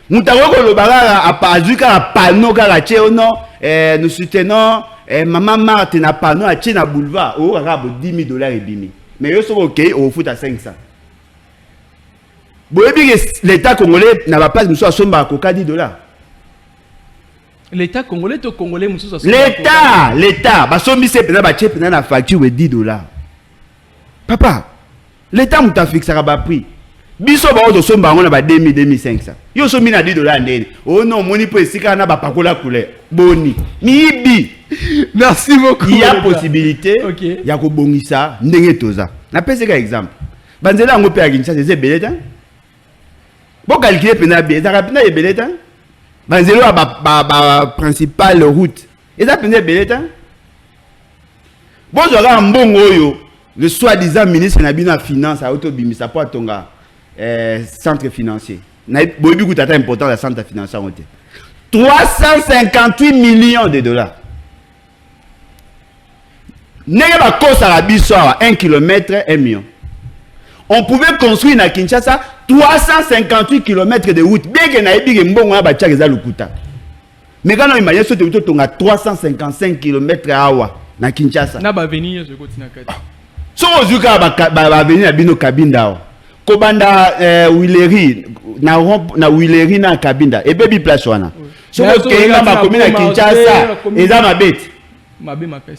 Mutako lo bagara apazuka a panneau kala cheono nous soutenons maman Marthe na panneau a na boulevard au rabo $10,000 et bimi. Mais yo so OK au foot à 500. L'État congolais n'a pas nous somba coca $10. L'État congolais to congolais muso l'État ba sombi se pena ba chepe na facture de $10. Papa, l'État muta fixera ba prix. Biso ba ozo somba ngona ba 2000 2500. Yo sombi na $10 ndeni. Oh non, moni po esika na ba pakola couleur. Boni. Mibi. Merci beaucoup. Il y a possibilité. OK. Ya ko bongisa ndenge toza. Na pese ka exemple. Banzela ngo pe ya Kinshasa c'est beleta. Bon calculer pena bien, ça rapide est beleta. Banzelo a ba principale route. Et ça pena beleta. Bon j'aurai un bon oyo, le soi-disant ministre na bina finance a autobimisa pour tonga centre financier. Na bobi kutata important la centre financier on 358 millions de $. N'est pas cause à la biso 1 km 1 million. On pouvait construire à Kinshasa 358 km de route. Bien que naïbi mbongo ba tchakeza lukuta. Mais quand on imagine ce que tu as 355 km à Awa na Kinshasa. Na ba venir je continue kati. So ozuka ba venir bino Kabinda. Kobanda Wileri na Wileri na Kabinda. Et baby place wana. So que nga ba commune à Kinshasa, eza mabete.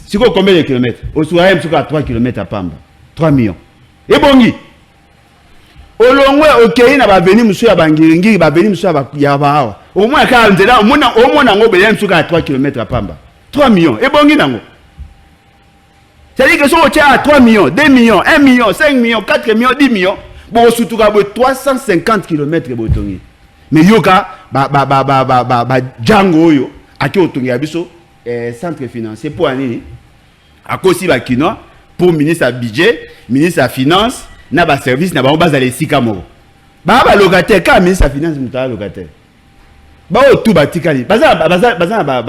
Si vous combien de kilomètres? Au soir, il y a 3 kilomètres à Pamba. 3 millions. Et bon, au long ok, il y a venu monsieur Abangiringi, il va venir monsieur Yabaha. Au moins, quand on est là, au moins, on a 3 kilomètres à Pamba. 3 millions. Et bon, c'est-à-dire que si on tient à 3 millions, 2 millions, 1 million, 5 millions, 4 millions, 10 millions, bon, surtout 350 km. Mais yoka, Django, yo, à qui on centre financier pour année. À cause de Kino, pour ministre à budget, ministre à finance, n'a pas service, n'a pas base à l'Esicamo. Bah, locataire, quand ministre à finance, nous avons locataire. Bah, tout bâtiment.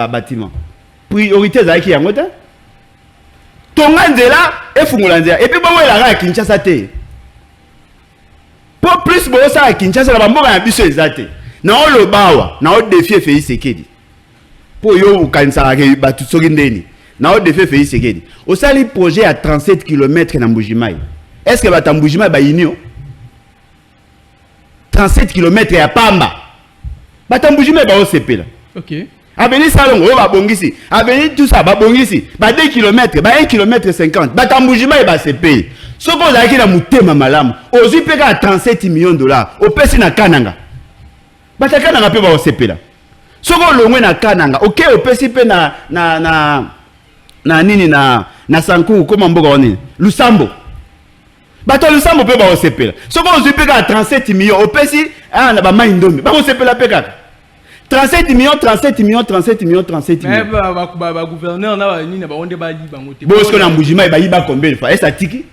Bâtiment. Priorité, c'est qui y a un moteur. Tonganzela et Fungolanzela. Et puis, bon, il a Kinshasa. Pour plus, bon, ça à Kinshasa, la bambo a biso exaté. Non, le bawa, non, défi fait Sekedi. Pour yo, ou Kansara, batu Sogindeni. Non, défi fait Sekedi. Au sali projet à 37 km dans Mbujimai. Est-ce que va Mbujimai ba inyo? 37 km à Pamba. Ba Mbujimai ba OCP là. Ok. Abeni salon, on va bongisi. Abeni tout ça, va bongisi. Ba 2 km, ba 1 km 50. Ba Mbujimai ba CP. Ce qu'on a dit dans Moutema Malam, aux UPK à 37 millions de dollars, au PC na Kananga. Bata Kananga peut avoir CP là. Ce qu'on a na Kananga, ok, au PCP na Sankou, comment on dit, Lusambo. Bata Lusambo peut avoir CP là. Ce qu'on a UPK à 37 millions, au PC, ah, na ba Maindomi. Ba CP la PK. 37 millions, 37 millions, 37 millions, 37 millions. Mais gouverneur, na ba onde ba liba ngote. Bon, ce qu'on a Mbujima, il va combien de fois? Est-ce tiki?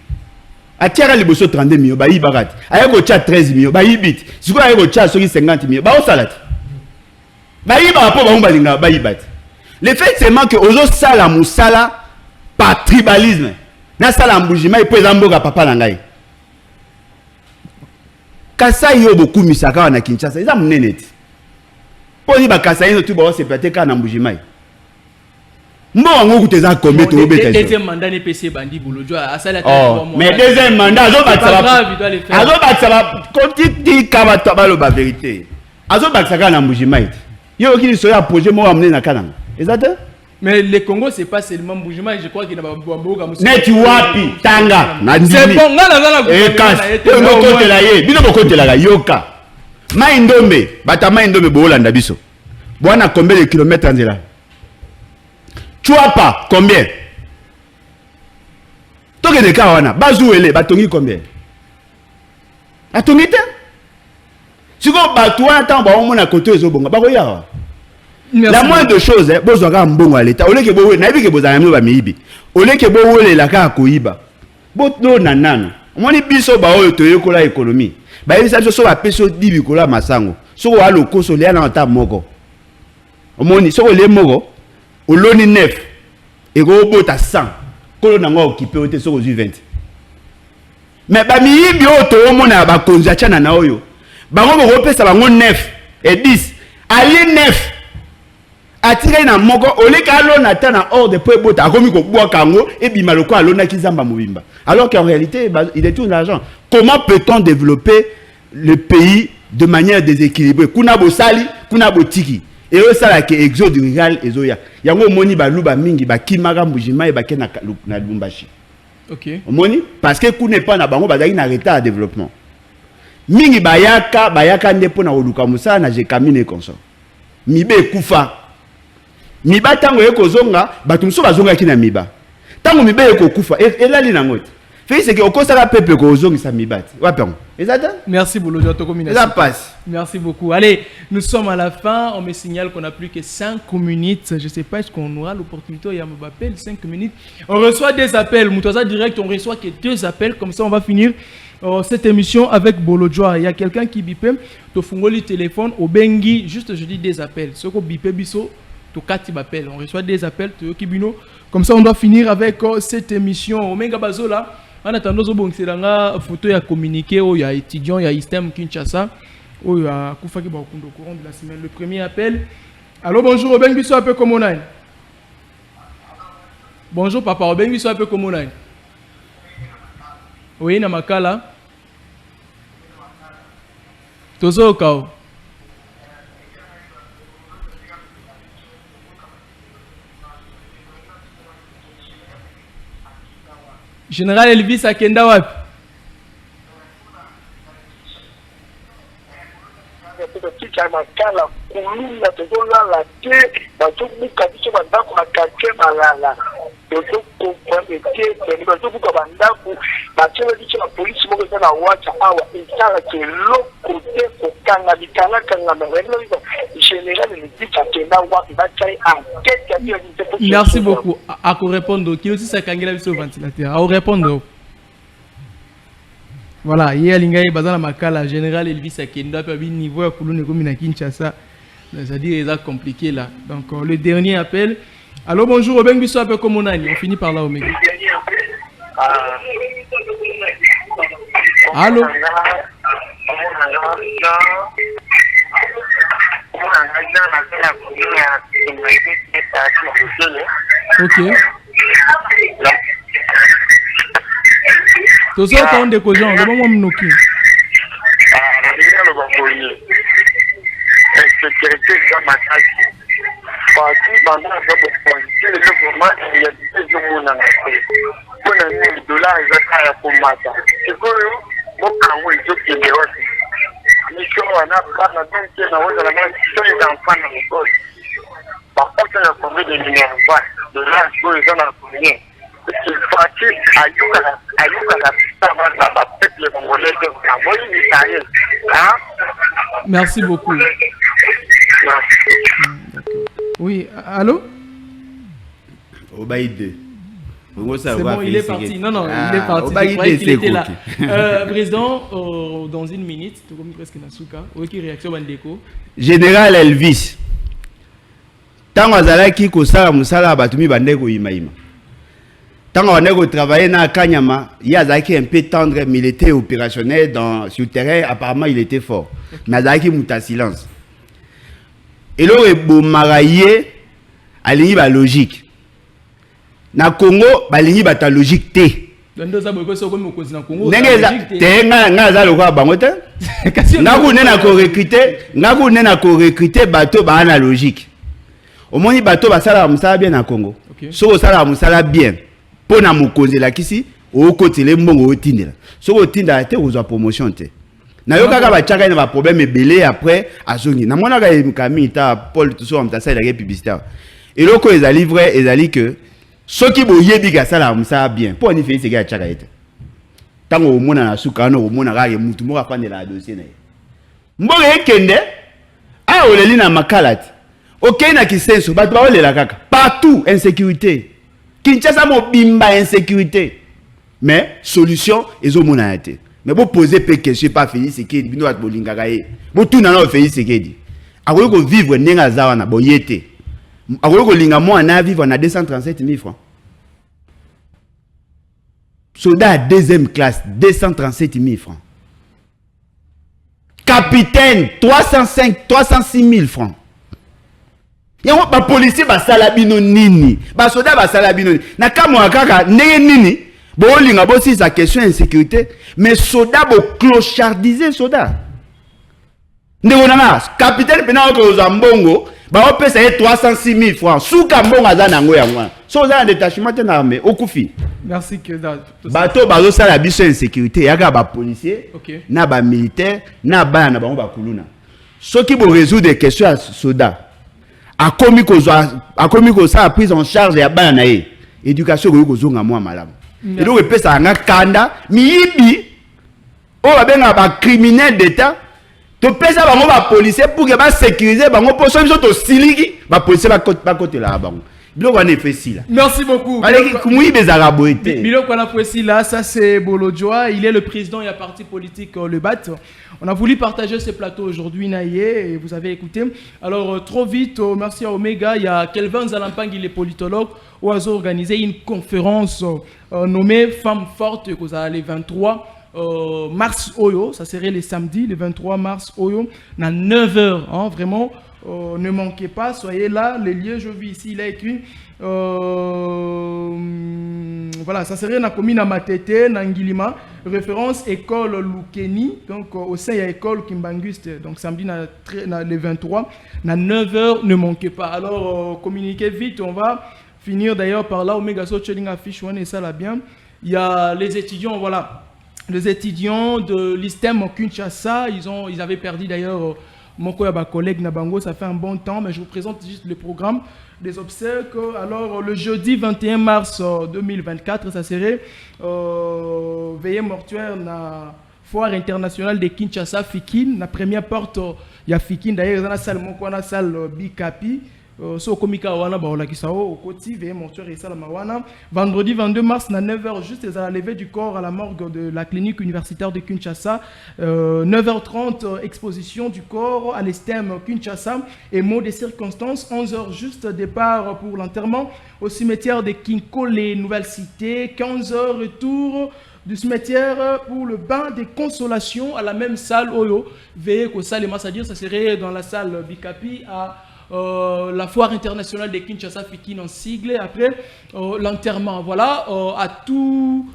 A tiara les bosso 32 millions, bah y barat. A yego tcha 13 millions, bah y bit. Si quoi yego tcha 50 millions, bah au salat. Bah y ba po ba umbalinga, bah y bat. Le fait c'est que ozo sala musala par tribalisme. Na sala Mbujima il peut zamboga papa nangai. Kasa yo beaucoup misaka na Kinshasa, ils am nenet. Po ni ba kasa yo tu ba se pété kana Mbujima. Moi, je suis combien de temps? Deuxième mandat n'est PC Bandi Boulodjo à Salat. Mais deuxième mandat, ça va. Quand tu dis qu'il la vérité, Azobak na Mbujimai. Il y a qui soit projet moi amener na Kananga. Exact? Mais le Congo c'est pas seulement Mbujimai, je crois qu'il n'a pas beaucoup comme ça. Net wapi tanga na ndimi. C'est bon, là. Et casse. Bino côté la ye, bino côté la yoka. Maindombe, bata Maindombe bolanda biso. Bwana combien de kilomètres nzela? Chuapa, combien? Toke de Kawana, Bazouele, Batongi combien? Batongi te? Si vous batouez tant, on a côté de Bonga, Baroya. La moindre chose, vous avez un bon à l'état. Au lieu que vous n'avez que vous avez un mibi. Au lieu que vous avez la carte Koiba. Botno nanan. On dit biso bao to la économie. Ba ça so ba peso dibikola masango. So wa loko so le na ta moko. Omoni so le moko. Oloni 9 et robot à 100 kolo na ngo occupé ote so 20 mais ba mi bi oto omona ba konza chana na oyo ba ngo repesa ba ngo 9 et 10 ali 9 atire na moko oleka alona ta na hors de peu bota komi ko bwa kango et bima loko alona kizamba mobimba alors qu'en réalité il détourne l'argent. Comment peut-on développer le pays de manière déséquilibrée? Kuna bosali kuna botiki. Et ça là que exode rural ezoya yango moni ba luba mingi ba kimaka Mbujimai ba ke na Lubumbashi. OK. Moni parce que ku n'est pas na bango bazali na retard de développement. Mingi bayaka ndepo na oluka musala na jekamine konso. Mibe kufa. Miba tango ekozonga batu muso bazonga ki na miba. Tango mibe ekokufa elali na ngote. C'est que au constat peuple kozongi sa mibati. Merci Boulodjo Tokomina. Ça passe. Merci beaucoup. Allez, nous sommes à la fin. On me signale qu'on n'a plus que 5 minutes. Je ne sais pas est-ce qu'on aura l'opportunité. Il y a un appel 5 minutes. On reçoit des appels. Moutaza direct, on reçoit que 2 appels. Comme ça, on va finir cette émission avec Boulodjo. Il y a quelqu'un qui bipé. Tu fungo le téléphone au bengi. Juste, je dis des appels. Ce qu'on bipé biso, tu kati m'appelle. On reçoit des appels. Tu kibino. Comme ça, on doit finir avec cette émission. Omenga Bazola. En attendant, c'est la photo à communiquer il y a étudiant, il y a ISTEM Kinshasa, il y a Koufaki Bakundo au courant de la semaine. Le premier appel. Allô, bonjour, Oben Bisso, un peu comme on a. Bonjour, papa, Oben Bisso, un peu comme on a. Oui, Namakala. Tozo Kao. Général Elvis akenda wapi? Tika makala kulunga tozolala te bazobuka biso bandako na quartier malala tozokomprendre te bazobuka bandako batyelela biso na polisi moko eza na wacha awa esalaka eloko te kokanga bikalakangama général Elvis akenda wapi batyai enquête ya biyo. Merci beaucoup. À répondre qui aussi ça kangela biso au ventilateur. À répondre. Voilà, hier lingai bazala makala général Elvis akenda pe bi niveau ya kulune komi na Kinshasa. C'est-à-dire c'est compliqué là. Donc le dernier appel. Allô, bonjour, Obeng biso appel comme on a on finit par là Omega. Allô. Ok. Tout ça, on découpe, on va m'en noquer. Par contre, il y a combien de numéros de là, je peux les en apprendre. C'est facile à merci beaucoup. Oui, allô? Obaïde. C'est bon, il est parti. Non, non, il est parti. Je croyais qu'il était là. Président, dans une minute, tout comme presque Nasuka, quelle réaction Bandeko? Général Elvis. Tant azalaki kosala musala batumi bandeko imaima. Tant on a travaillé dans Kanyama, il y a un peu tendre, mais il était opérationnel sur le terrain, apparemment il était fort. Mais il y a un silence. Et là, il y a la logique. Dans le Congo, il y a la logique. Au moins, bateau va ça bien au Congo. So ça bien. Pour na mokonzi la kisi au côté les mbongo otindela. So otinda te ozo promotion te. Na yo kaka ba tchaka na ba problème belé après azongi. Na mona ka kami ta Paul tout so amta ça la publicité. Et loko ezali vrai ezali que ceux qui boyebi ka sala amsa bien. Pour ni faire ce gars tchaka ete. Tango omona na suka no omona ka ke mutu mo ka fandela dossier na. Mbongo ekende a oleli na makalati. OK na kisenso ba ba olela kaka. Partout insécurité. Kinshasa mobimba insécurité. Mais solution ils ont monité. Mais vous posez peu question pas Félix Sekedi bino at bolinga kaye. Vous tout na Félix Sekedi. Akoyo ko vivre nenga zawa na boyete. Akoyo ko linga mo na vivre na 237 000 francs. Soldat à deuxième classe 237 000 francs. Capitaine 306 000 francs. Yango ba policier ba salabino nini ba soda ba salabino nini na kama kaka ndenge nini bo linga bo si sa question insécurité mais soda bo clochardiser soda ndeko na capitaine pena auto zambongo ba opesa 306 000 francs suka mbongo azana ngo yango so za détachement te na armée okufi. Merci que bato bazo sala biso insécurité yaka ba policier na ba militaire na ba na bango ba kuluna so ki bo résoudre des questions à soda a commis que ça a pris en charge ya bana na ye éducation ko zonga moi malamu et donc pesa nga kanda miyibi o babenga ba criminel d'état to pesa bango ba policier pour que ba sécuriser bango pour so biso to siliki ba policier ba côté là bango. Merci beaucoup. Ça c'est Bolodjoa. Il est le président et la parti politique Le Bat. On a voulu partager ce plateau aujourd'hui, Naïe, et vous avez écouté. Alors, trop vite, merci à Omega. Il y a Kelvin Zalampang, il est politologue, où a organisé une conférence nommée Femmes fortes, que vous allez le 23 mars Oyo. Ça serait le samedi, le 23 mars Oyo, à 9h. Hein, vraiment. Ne manquez pas, soyez là. Les lieux, je vis ici, il a écrit. Voilà, ça serait la commune à Matete, Nangilima, référence école Lukeni, donc au sein de l'école Kimbanguste, donc samedi le 23, à 9h, ne manquez pas. Alors, communiquez vite, on va finir d'ailleurs par là. Omega Socheling affiche, on est ça là bien. Il y a les étudiants, voilà. Les étudiants de l'ISTEM au Kinshasa, ils avaient perdu d'ailleurs mon collègue Nabango, ça fait un bon temps, mais je vous présente juste le programme des obsèques. Alors, le jeudi 21 mars 2024, ça serait veillée mortuaire na foire internationale de Kinshasa, Fikin. La première porte, il y a Fikin, d'ailleurs, dans la salle, la salle Bikapi. So komika wana ba ola kisao au côté veillée mortuaire et salle mawana. Vendredi 22 mars à 9h juste à la levée du corps à la morgue de la clinique universitaire de Kinshasa. 9h30 exposition du corps à l'ISTEM Kinshasa et mot des circonstances. 11h juste départ pour l'enterrement au cimetière de Kinkole Nouvelle Cité. 15h retour du cimetière pour le bain des consolations à la même salle Oyo. Veillez qu'au salle, c'est-à-dire ça serait dans la salle Bikapi à la foire internationale de Kinshasa Fikin en sigle. Après l'enterrement, voilà, à toutes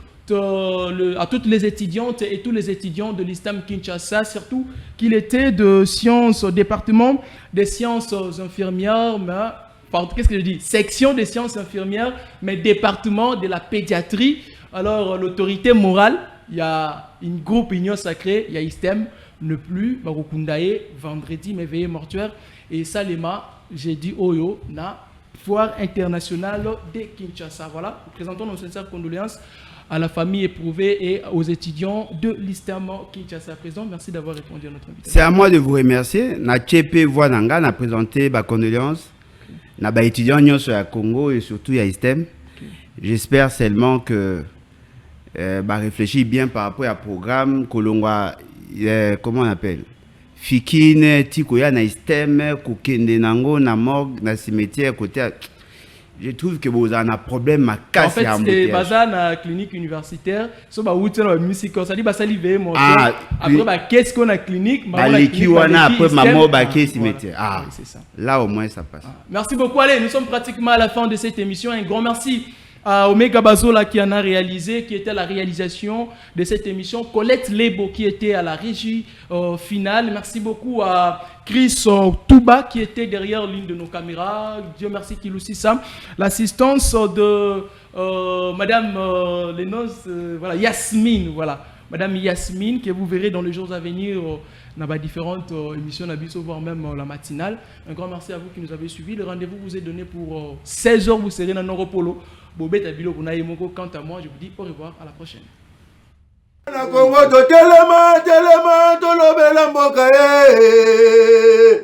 les étudiantes et tous les étudiants de l'ISTEM Kinshasa, surtout qu'il était de sciences, département des sciences infirmières, mais qu'est-ce que je dis, section des sciences infirmières, mais département de la pédiatrie. Alors l'autorité morale, il y a une groupe union sacrée, il y a ISTEM, ne plus, Barokundaye, vendredi, mais veillée mortuaire. Et Salema, j'ai dit Oyo, na foire internationale de Kinshasa. Voilà, nous présentons nos sincères condoléances à la famille éprouvée et aux étudiants de l'ISTEM Kinshasa. Président, merci d'avoir répondu à notre invitation. C'est à moi de vous remercier. Na Tchepe Voananga, na présenté ma condoléances. Na ba étudiants sur le Congo et surtout à ISTEM. J'espère seulement que réfléchir bien par rapport au programme Kolongwa, comment on appelle? Fikine tikoya na ISTEM kokende nango na morgue na cimetière côté. Je trouve que vous avez un problème à casser. En fait, c'est basé na clinique universitaire. So ba outre la musique, ça dit ba sali veille mortuaire. Après ba qu'est-ce qu'on a clinique, ba leki wana après maman ba qu'est cimetière. Ah, c'est ça. Là au moins ça passe. Merci beaucoup. Allez, nous sommes pratiquement à la fin de cette émission. Un grand merci à Omega Bazola qui en a réalisé, qui était à la réalisation de cette émission. Colette Lebo qui était à la régie finale. Merci beaucoup à Chris Touba qui était derrière l'une de nos caméras. Dieu merci qu'il aussi ça. L'assistance de Madame voilà, Yasmine. Voilà. Madame Yasmine, que vous verrez dans les jours à venir dans différentes émissions d'Abisso, voire même la matinale. Un grand merci à vous qui nous avez suivis. Le rendez-vous vous est donné pour 16h. Vous serez dans Neuropolo. Bobet Abilo, quant à moi, je vous dis au revoir, à la prochaine.